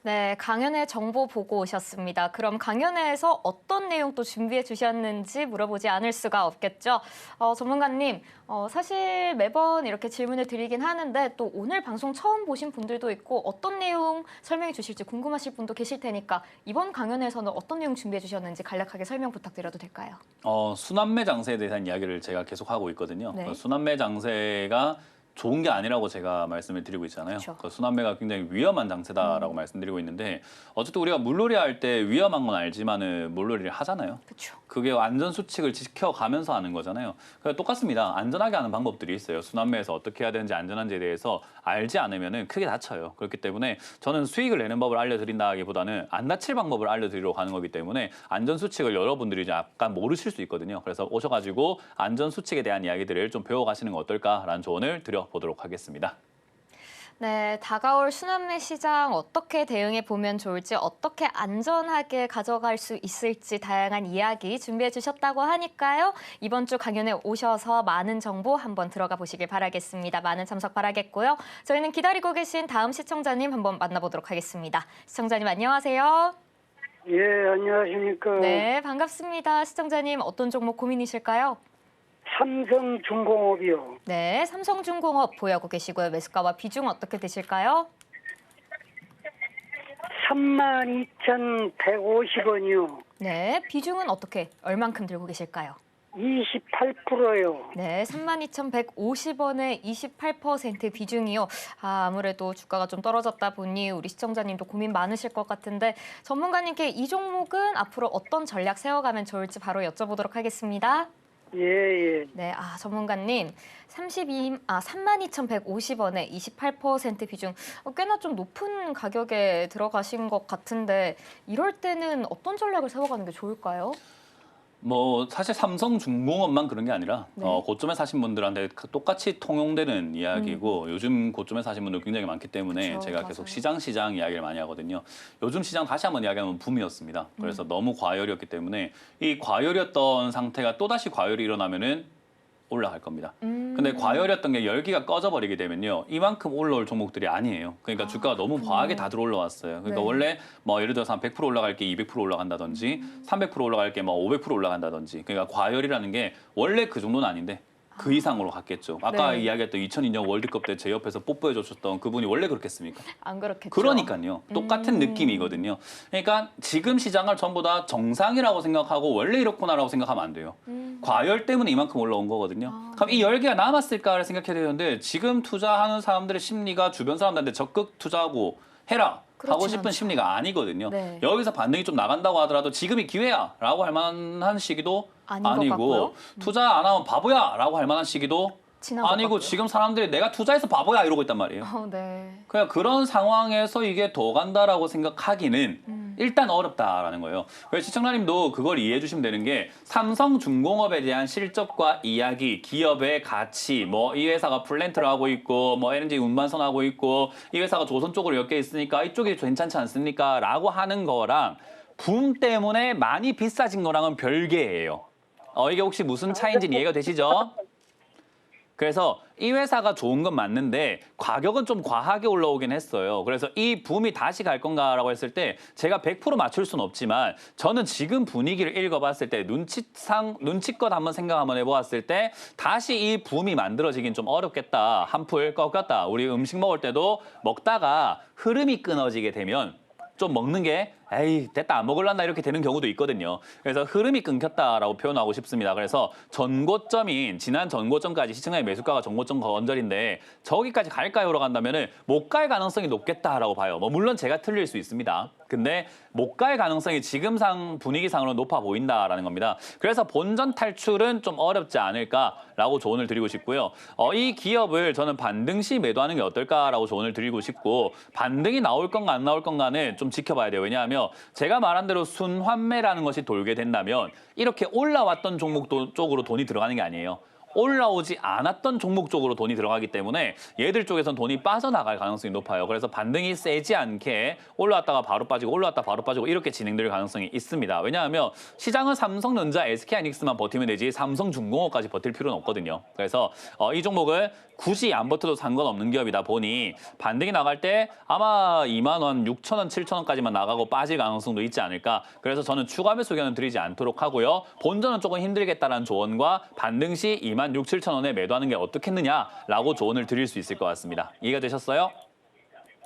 A: 네, 강연회 정보 보고 오셨습니다. 그럼 강연회에서 어떤 내용 또 준비해 주셨는지 물어보지 않을 수가 없겠죠. 전문가님, 사실 매번 이렇게 질문을 드리긴 하는데 또 오늘 방송 처음 보신 분들도 있고 어떤 내용 설명해 주실지 궁금하실 분도 계실 테니까 이번 강연회에서는 어떤 내용 준비해 주셨는지 간략하게 설명 부탁드려도 될까요?
B: 순환매 장세에 대한 이야기를 제가 계속 하고 있거든요.
A: 네.
B: 순환매 장세가 좋은 게 아니라고 제가 말씀을 드리고 있잖아요.
A: 그렇죠.
B: 그 순환매가 굉장히 위험한 장세다라고 말씀드리고 있는데 어쨌든 우리가 물놀이 할 때 위험한 건 알지만은 물놀이를 하잖아요.
A: 그렇죠.
B: 그게 안전 수칙을 지켜가면서 하는 거잖아요. 그러니까 똑같습니다. 안전하게 하는 방법들이 있어요. 순환매에서 어떻게 해야 되는지 안전한지에 대해서 알지 않으면은 크게 다쳐요. 그렇기 때문에 저는 수익을 내는 법을 알려드린다기보다는 안 다칠 방법을 알려드리려고 하는 거기 때문에 안전 수칙을 여러분들이 이제 약간 모르실 수 있거든요. 그래서 오셔가지고 안전 수칙에 대한 이야기들을 좀 배워가시는 거 어떨까라는 조언을 드려보도록 하겠습니다.
A: 네, 다가올 순환매 시장 어떻게 대응해 보면 좋을지, 어떻게 안전하게 가져갈 수 있을지 다양한 이야기 준비해 주셨다고 하니까요. 이번 주 강연에 오셔서 많은 정보 한번 들어가 보시길 바라겠습니다. 많은 참석 바라겠고요. 저희는 기다리고 계신 다음 시청자님 한번 만나보도록 하겠습니다. 시청자님 안녕하세요.
G: 예, 안녕하십니까.
A: 네, 반갑습니다. 시청자님 어떤 종목 고민이실까요?
G: 삼성중공업이요.
A: 네, 삼성중공업 보유하고 계시고요. 매수가와 비중 어떻게 되실까요?
G: 32,150원이요.
A: 네, 비중은 어떻게, 얼만큼 들고 계실까요?
G: 28%요.
A: 네, 32,150원에 28% 비중이요. 아무래도 주가가 좀 떨어졌다 보니 우리 시청자님도 고민 많으실 것 같은데 전문가님께 이 종목은 앞으로 어떤 전략 세워가면 좋을지 바로 여쭤보도록 하겠습니다.
G: 예.
A: 네, 전문가님 32,150원에 28% 비중 꽤나 좀 높은 가격에 들어가신 것 같은데 이럴 때는 어떤 전략을 세워가는 게 좋을까요?
B: 사실 삼성중공업만 그런 게 아니라
A: 네.
B: 고점에 사신 분들한테 똑같이 통용되는 이야기고 요즘 고점에 사신 분들 굉장히 많기 때문에
A: 그쵸,
B: 제가
A: 맞아요.
B: 계속 시장 이야기를 많이 하거든요. 요즘 시장 다시 한번 이야기하면 붐이었습니다. 그래서 너무 과열이었기 때문에 이 과열이었던 상태가 또다시 과열이 일어나면은 올라갈 겁니다. 근데 과열이었던 게 열기가 꺼져버리게 되면요. 이만큼 올라올 종목들이 아니에요. 그러니까 주가가 너무 과하게 다 들어올라왔어요. 그러니까
A: 네.
B: 원래 예를 들어서 한 100% 올라갈 게 200% 올라간다든지 300% 올라갈 게 500% 올라간다든지 그러니까 과열이라는 게 원래 그 정도는 아닌데 그 이상으로 갔겠죠. 아까
A: 네.
B: 이야기했던 2002년 월드컵 때 제 옆에서 뽀뽀해 주셨던 그분이 원래 그렇겠습니까?
A: 안 그렇겠죠.
B: 그러니까요. 똑같은 느낌이거든요. 그러니까 지금 시장을 전부 다 정상이라고 생각하고 원래 이렇구나라고 생각하면 안 돼요. 과열 때문에 이만큼 올라온 거거든요. 그럼 이 열기가 남았을까를 생각해야 되는데 지금 투자하는 사람들의 심리가 주변 사람들한테 적극 투자하고 해라. 하고
A: 그렇진
B: 싶은
A: 않죠.
B: 심리가 아니거든요.
A: 네.
B: 여기서 반등이 좀 나간다고 하더라도 지금이 기회야라고 할 만한 시기도
A: 아닌 것
B: 아니고
A: 같고요.
B: 투자 안 하면 바보야라고 할 만한 시기도
A: 지난 것
B: 아니고
A: 같고요.
B: 지금 사람들이 내가 투자해서 바보야 이러고 있단 말이에요.
A: 네.
B: 그냥 그런 상황에서 이게 더 간다라고 생각하기는 일단 어렵다라는 거예요. 그래서 시청자님도 그걸 이해해 주시면 되는 게 삼성중공업에 대한 실적과 이야기, 기업의 가치, 뭐 이 회사가 플랜트를 하고 있고 뭐 LNG 운반선 하고 있고 이 회사가 조선 쪽으로 엮여 있으니까 이쪽이 괜찮지 않습니까? 라고 하는 거랑 붐 때문에 많이 비싸진 거랑은 별개예요. 이게 혹시 무슨 차이인지 이해가 되시죠? 그래서 이 회사가 좋은 건 맞는데 가격은 좀 과하게 올라오긴 했어요. 그래서 이 붐이 다시 갈 건가라고 했을 때 제가 100% 맞출 수는 없지만 저는 지금 분위기를 읽어봤을 때 눈치껏 한번 생각 한번 해보았을 때 다시 이 붐이 만들어지긴 좀 어렵겠다. 한풀 꺾였다. 우리 음식 먹을 때도 먹다가 흐름이 끊어지게 되면 좀 먹는 게 에이 됐다 안 먹을란다 이렇게 되는 경우도 있거든요. 그래서 흐름이 끊겼다라고 표현하고 싶습니다. 그래서 전고점인 지난 전고점까지 시청자의 매수가가 전고점 건절인데 저기까지 갈까요로 간다면은 못 갈 가능성이 높겠다라고 봐요. 뭐 물론 제가 틀릴 수 있습니다. 근데 못 갈 가능성이 지금상 분위기상으로 높아 보인다라는 겁니다. 그래서 본전 탈출은 좀 어렵지 않을까라고 조언을 드리고 싶고요. 이 기업을 저는 반등 시 매도하는 게 어떨까라고 조언을 드리고 싶고 반등이 나올 건가 안 나올 건가는 좀 지켜봐야 돼요. 왜냐하면 제가 말한 대로 순환매라는 것이 돌게 된다면 이렇게 올라왔던 종목 쪽으로 돈이 들어가는 게 아니에요. 올라오지 않았던 종목 쪽으로 돈이 들어가기 때문에 얘들 쪽에선 돈이 빠져나갈 가능성이 높아요. 그래서 반등이 세지 않게 올라왔다가 바로 빠지고 올라왔다 바로 빠지고 이렇게 진행될 가능성이 있습니다. 왜냐하면 시장은 삼성전자, SK하이닉스만 버티면 되지 삼성중공업까지 버틸 필요는 없거든요. 그래서 이 종목을 굳이 안 버텨도 상관없는 기업이다 보니 반등이 나갈 때 아마 2만 원, 6천 원, 7천 원까지만 나가고 빠질 가능성도 있지 않을까. 그래서 저는 추가 매수 견은 드리지 않도록 하고요. 본전은 조금 힘들겠다라는 조언과 반등 시 2만 6, 7천 원에 매도하는 게 어떻겠느냐라고 조언을 드릴 수 있을 것 같습니다. 이해가 되셨어요?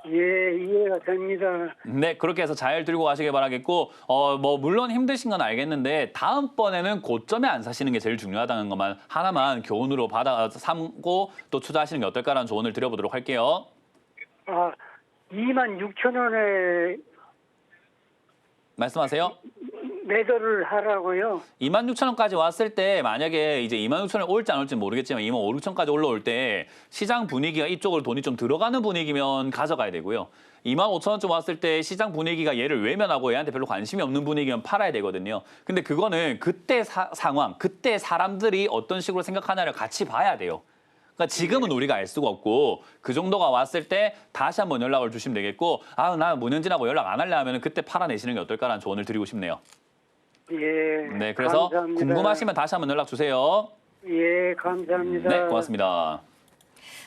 G: 예, 이해가 됩니다.
B: 네, 그렇게 해서 잘 들고 가시길 바라겠고, 뭐 물론 힘드신 건 알겠는데 다음번에는 고점에 안 사시는 게 제일 중요하다는 것만 하나만 교훈으로 받아 삼고 또 투자하시는 게 어떨까라는 조언을 드려보도록 할게요.
G: 26,000원에
B: 말씀하세요.
G: 매도를 하라고요.
B: 26,000원까지 왔을 때 만약에 이제 26,000원 올지 안 올지 모르겠지만 25,000원까지 올라올 때 시장 분위기가 이쪽으로 돈이 좀 들어가는 분위기면 가져가야 되고요. 25,000원쯤 왔을 때 시장 분위기가 얘를 외면하고 얘한테 별로 관심이 없는 분위기면 팔아야 되거든요. 근데 그거는 그때 상황, 그때 사람들이 어떤 식으로 생각하냐를 같이 봐야 돼요. 그러니까 지금은 우리가 알 수가 없고 그 정도가 왔을 때 다시 한번 연락을 주시면 되겠고 나 문현진하고 연락 안 할래 하면 그때 팔아내시는 게 어떨까라는 조언을 드리고 싶네요.
G: 예.
B: 네, 그래서
G: 감사합니다.
B: 궁금하시면 다시 한번 연락 주세요.
G: 예, 감사합니다.
B: 네, 고맙습니다.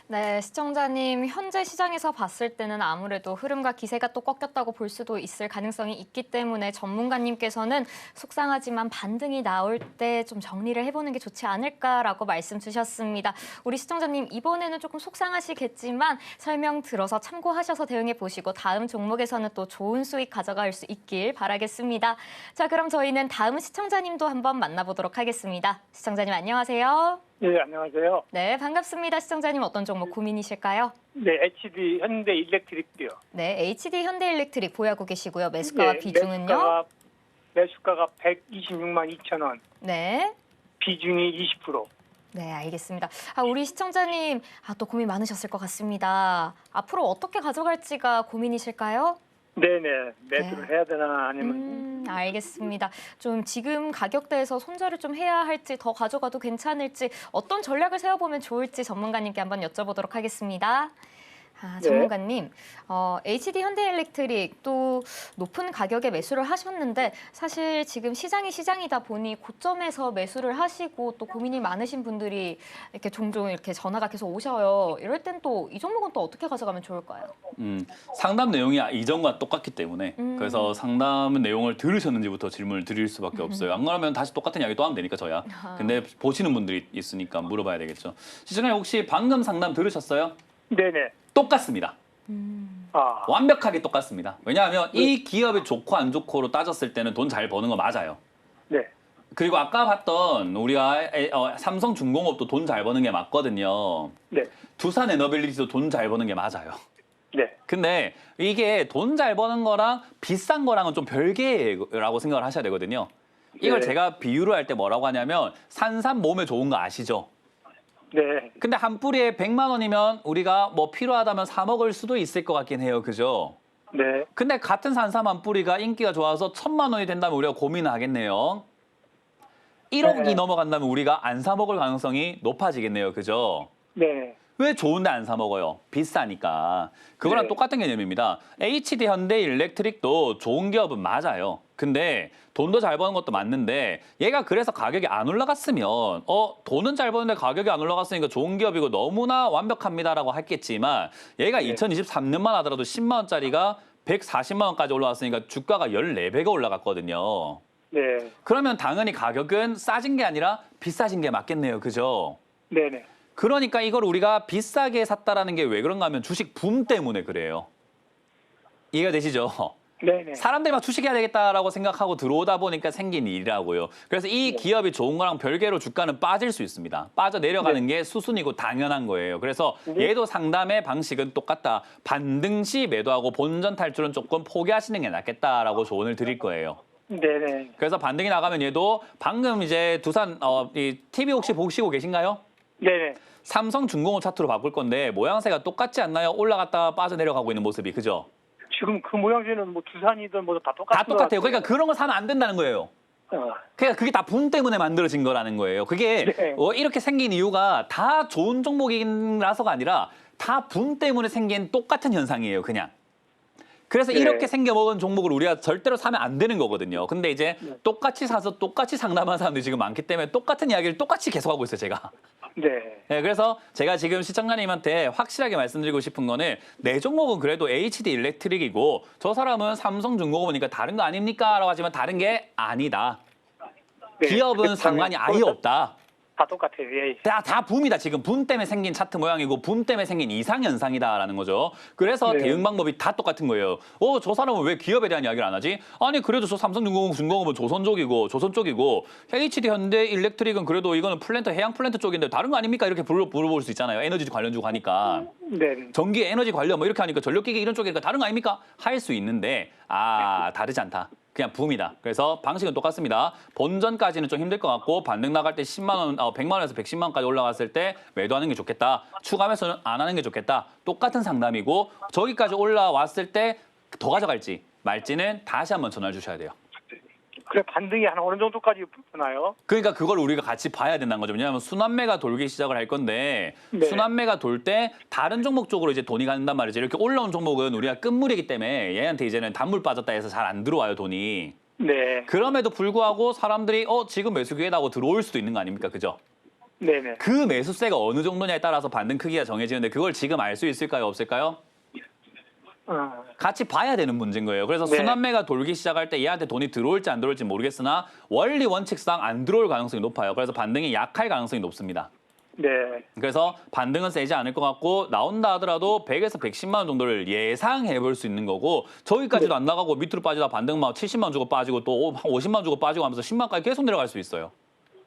A: 네, 시청자님, 현재 시장에서 봤을 때는 아무래도 흐름과 기세가 또 꺾였다고 볼 수도 있을 가능성이 있기 때문에 전문가님께서는 속상하지만 반등이 나올 때 좀 정리를 해보는 게 좋지 않을까라고 말씀 주셨습니다. 우리 시청자님, 이번에는 조금 속상하시겠지만 설명 들어서 참고하셔서 대응해 보시고 다음 종목에서는 또 좋은 수익 가져갈 수 있길 바라겠습니다. 자, 그럼 저희는 다음 시청자님도 한번 만나보도록 하겠습니다. 시청자님, 안녕하세요.
H: 네, 안녕하세요.
A: 네, 반갑습니다. 시청자님, 어떤 종목 고민이실까요?
H: 네, HD 현대 일렉트릭도요.
A: 네, HD 현대일렉트릭 보유하고 계시고요. 매수가와 비중은요?
H: 매수가가 126만 2천 원.
A: 네.
H: 비중이 20%.
A: 네, 알겠습니다. 우리 시청자님, 또 고민 많으셨을 것 같습니다. 앞으로 어떻게 가져갈지가 고민이실까요?
H: 네네, 매수를 해야 되나 아니면
A: 알겠습니다. 좀 지금 가격대에서 손절을 좀 해야 할지 더 가져가도 괜찮을지 어떤 전략을 세워보면 좋을지 전문가님께 한번 여쭤보도록 하겠습니다. 전문가님, HD 현대일렉트릭 또 높은 가격에 매수를 하셨는데 사실 지금 시장이 시장이다 보니 고점에서 매수를 하시고 또 고민이 많으신 분들이 이렇게 종종 이렇게 전화가 계속 오셔요. 이럴 땐 또 이 종목은 또 어떻게 가져가면 좋을까요?
B: 상담 내용이 이전과 똑같기 때문에 그래서 상담 내용을 들으셨는지부터 질문을 드릴 수밖에 없어요. 안 그러면 다시 똑같은 이야기 또 하면 되니까 저야. 근데 보시는 분들이 있으니까 물어봐야 되겠죠. 시청자님 혹시 방금 상담 들으셨어요?
H: 네네.
B: 똑같습니다. 완벽하게 똑같습니다. 왜냐하면 이 기업이 좋고 안 좋고로 따졌을 때는 돈 잘 버는 거 맞아요.
H: 네.
B: 그리고 아까 봤던 우리가 삼성중공업도 돈 잘 버는 게 맞거든요.
H: 네.
B: 두산에너빌리티도 돈 잘 버는 게 맞아요.
H: 네.
B: 근데 이게 돈 잘 버는 거랑 비싼 거랑은 좀 별개라고 생각을 하셔야 되거든요. 이걸
H: 네.
B: 제가 비유를 할 때 뭐라고 하냐면 산삼 몸에 좋은 거 아시죠?
H: 네.
B: 근데 한 뿌리에 100만 원이면 우리가 뭐 필요하다면 사 먹을 수도 있을 것 같긴 해요. 그죠?
H: 네.
B: 근데 같은 산삼 한 뿌리가 인기가 좋아서 1000만 원이 된다면 우리가 고민을 하겠네요. 1억이
H: 네.
B: 넘어간다면 우리가 안 사 먹을 가능성이 높아지겠네요. 그죠?
H: 네.
B: 왜 좋은데 안 사 먹어요? 비싸니까. 그거랑
H: 네.
B: 똑같은 개념입니다. HD 현대 일렉트릭도 좋은 기업은 맞아요. 근데 돈도 잘 버는 것도 맞는데 얘가 그래서 가격이 안 올라갔으면 돈은 잘 버는데 가격이 안 올라갔으니까 좋은 기업이고 너무나 완벽합니다라고 했겠지만 얘가
H: 네.
B: 2023년만 하더라도 10만 원짜리가 140만 원까지 올라왔으니까 주가가 14배가 올라갔거든요.
H: 네.
B: 그러면 당연히 가격은 싸진 게 아니라 비싸진 게 맞겠네요. 그죠?
H: 네네.
B: 그러니까 이걸 우리가 비싸게 샀다라는 게 왜 그런가 하면 주식 붐 때문에 그래요. 이해가 되시죠?
H: 네네.
B: 사람들이 막 주식해야 되겠다라고 생각하고 들어오다 보니까 생긴 일이라고요. 그래서 이 기업이 좋은 거랑 별개로 주가는 빠질 수 있습니다. 빠져 내려가는 게 수순이고 당연한 거예요. 그래서 얘도 상담의 방식은 똑같다. 반등 시 매도하고 본전 탈출은 조금 포기하시는 게 낫겠다라고 조언을 드릴 거예요.
H: 네네.
B: 그래서 반등이 나가면 얘도 방금 이제 두산 이 TV 혹시 보시고 계신가요?
H: 네네.
B: 삼성중공업 차트로 바꿀 건데 모양새가 똑같지 않나요? 올라갔다 빠져내려가고 있는 모습이. 그죠?
H: 지금 그 모양새는 뭐 두산이든 뭐 다 똑같은
B: 다 똑같아요. 그러니까 그런 거 사면 안 된다는 거예요. 그러니까 그게 다 붐 때문에 만들어진 거라는 거예요. 그게
H: 네.
B: 이렇게 생긴 이유가 다 좋은 종목이라서가 아니라 다 붐 때문에 생긴 똑같은 현상이에요. 그냥. 그래서
H: 네.
B: 이렇게 생겨먹은 종목을 우리가 절대로 사면 안 되는 거거든요. 근데 이제 똑같이 사서 똑같이 상담하는 사람들이 지금 많기 때문에 똑같은 이야기를 똑같이 계속하고 있어요. 제가.
H: 네.
B: 네, 그래서 제가 지금 시청자님한테 확실하게 말씀드리고 싶은 거는 내 종목은 그래도 HD 일렉트릭이고 저 사람은 삼성중공업이니까 다른 거 아닙니까? 라고 하지만 다른 게 아니다.
H: 네.
B: 기업은 상관이 아예 없다.
H: 다 똑같아요. 예.
B: 다 붐이다. 지금 붐 때문에 생긴 차트 모양이고 붐 때문에 생긴 이상현상이다라는 거죠. 그래서
H: 네.
B: 대응 방법이 다 똑같은 거예요. 저 사람은 왜 기업에 대한 이야기를 안 하지? 아니 그래도 저 삼성중공업은 조선 쪽이고 HD 현대 일렉트릭은 그래도 이거는 플랜트 해양 플랜트 쪽인데 다른 거 아닙니까? 이렇게 물어볼 수 있잖아요. 에너지 관련 주 가니까.
H: 네.
B: 전기 에너지 관련 뭐 이렇게 하니까 전력기기 이런 쪽이니까 다른 거 아닙니까? 할 수 있는데 다르지 않다. 그냥 붐이다. 그래서 방식은 똑같습니다. 본전까지는 좀 힘들 것 같고 반등 나갈 때 10만 원, 100만 원에서 110만 원까지 올라갔을 때 매도하는 게 좋겠다. 추가 매수는 안 하는 게 좋겠다. 똑같은 상담이고 저기까지 올라왔을 때 더 가져갈지 말지는 다시 한번 전화를 주셔야 돼요.
H: 그래 반등이 한 어느 정도까지 보나요?
B: 그러니까 그걸 우리가 같이 봐야 된다는 거죠. 왜냐하면 순환매가 돌기 시작을 할 건데
H: 네.
B: 순환매가 돌 때 다른 종목 쪽으로 이제 돈이 간단 말이죠. 이렇게 올라온 종목은 우리가 끝물이기 때문에 얘한테 이제는 단물 빠졌다 해서 잘 안 들어와요, 돈이.
H: 네.
B: 그럼에도 불구하고 사람들이 지금 매수 기회다 하고 들어올 수도 있는 거 아닙니까? 그죠?
H: 네네.
B: 그 매수세가 어느 정도냐에 따라서 반등 크기가 정해지는데 그걸 지금 알 수 있을까요? 없을까요? 같이 봐야 되는 문제인 거예요. 그래서
H: 네.
B: 순환매가 돌기 시작할 때 얘한테 돈이 들어올지 안 들어올지 모르겠으나 원리 원칙상 안 들어올 가능성이 높아요. 그래서 반등이 약할 가능성이 높습니다.
H: 네.
B: 그래서 반등은 세지 않을 것 같고 나온다 하더라도 100에서 110만 원 정도를 예상해 볼 수 있는 거고 저기까지도 안 나가고 밑으로 빠지다 반등 막 70만 원 주고 빠지고 또 50만 원 주고 빠지고 하면서 10만 원까지 계속 내려갈 수 있어요.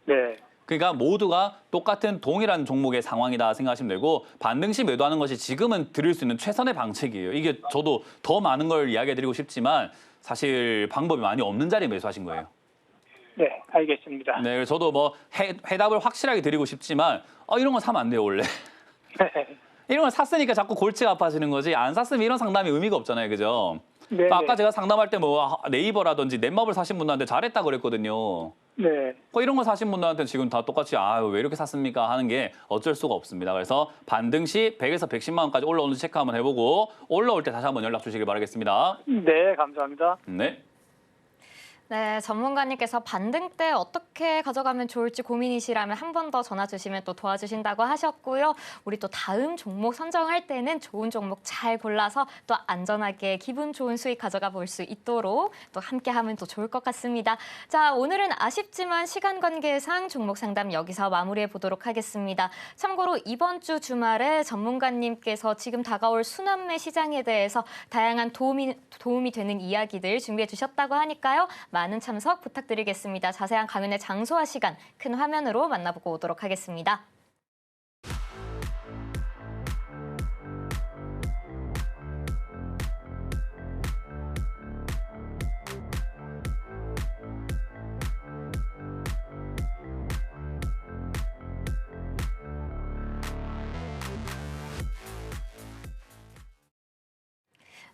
H: 네.
B: 그러니까 모두가 똑같은 동일한 종목의 상황이다 생각하시면 되고 반등 시 매도하는 것이 지금은 드릴 수 있는 최선의 방책이에요. 이게 저도 더 많은 걸 이야기해드리고 싶지만 사실 방법이 많이 없는 자리에 매수하신 거예요.
H: 네. 알겠습니다.
B: 네, 그래서 저도 뭐 해답을 확실하게 드리고 싶지만 이런 건 사면 안 돼요 원래. 이런 걸 샀으니까 자꾸 골치가 아파지는 거지 안 샀으면 이런 상담이 의미가 없잖아요. 그죠?
H: 네.
B: 아까 제가 상담할 때 뭐 네이버라든지 넷마블 사신 분들한테 잘했다 그랬거든요.
H: 네.
B: 이런 거 사신 분들한테는 지금 다 똑같이 왜 이렇게 샀습니까 하는 게 어쩔 수가 없습니다. 그래서 반등 시 100에서 110만 원까지 올라오는지 체크 한번 해보고 올라올 때 다시 한번 연락 주시길 바라겠습니다.
H: 네. 감사합니다.
B: 네.
A: 네, 전문가님께서 반등 때 어떻게 가져가면 좋을지 고민이시라면 한 번 더 전화 주시면 또 도와주신다고 하셨고요. 우리 또 다음 종목 선정할 때는 좋은 종목 잘 골라서 또 안전하게 기분 좋은 수익 가져가 볼 수 있도록 또 함께 하면 또 좋을 것 같습니다. 자, 오늘은 아쉽지만 시간 관계상 종목 상담 여기서 마무리해 보도록 하겠습니다. 참고로 이번 주 주말에 전문가님께서 지금 다가올 순환매 시장에 대해서 다양한 도움이 되는 이야기들 준비해 주셨다고 하니까요. 많은 참석 부탁드리겠습니다. 자세한 강연의 장소와 시간 큰 화면으로 만나보고 오도록 하겠습니다.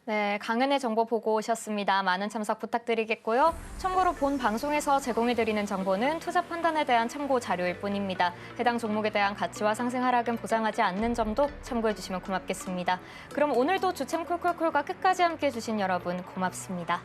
A: 네, 강은혜 정보 보고 오셨습니다. 많은 참석 부탁드리겠고요. 참고로 본 방송에서 제공해드리는 정보는 투자 판단에 대한 참고 자료일 뿐입니다. 해당 종목에 대한 가치와 상승 하락은 보장하지 않는 점도 참고해 주시면 고맙겠습니다. 그럼 오늘도 주챔 콜콜콜과 끝까지 함께해 주신 여러분 고맙습니다.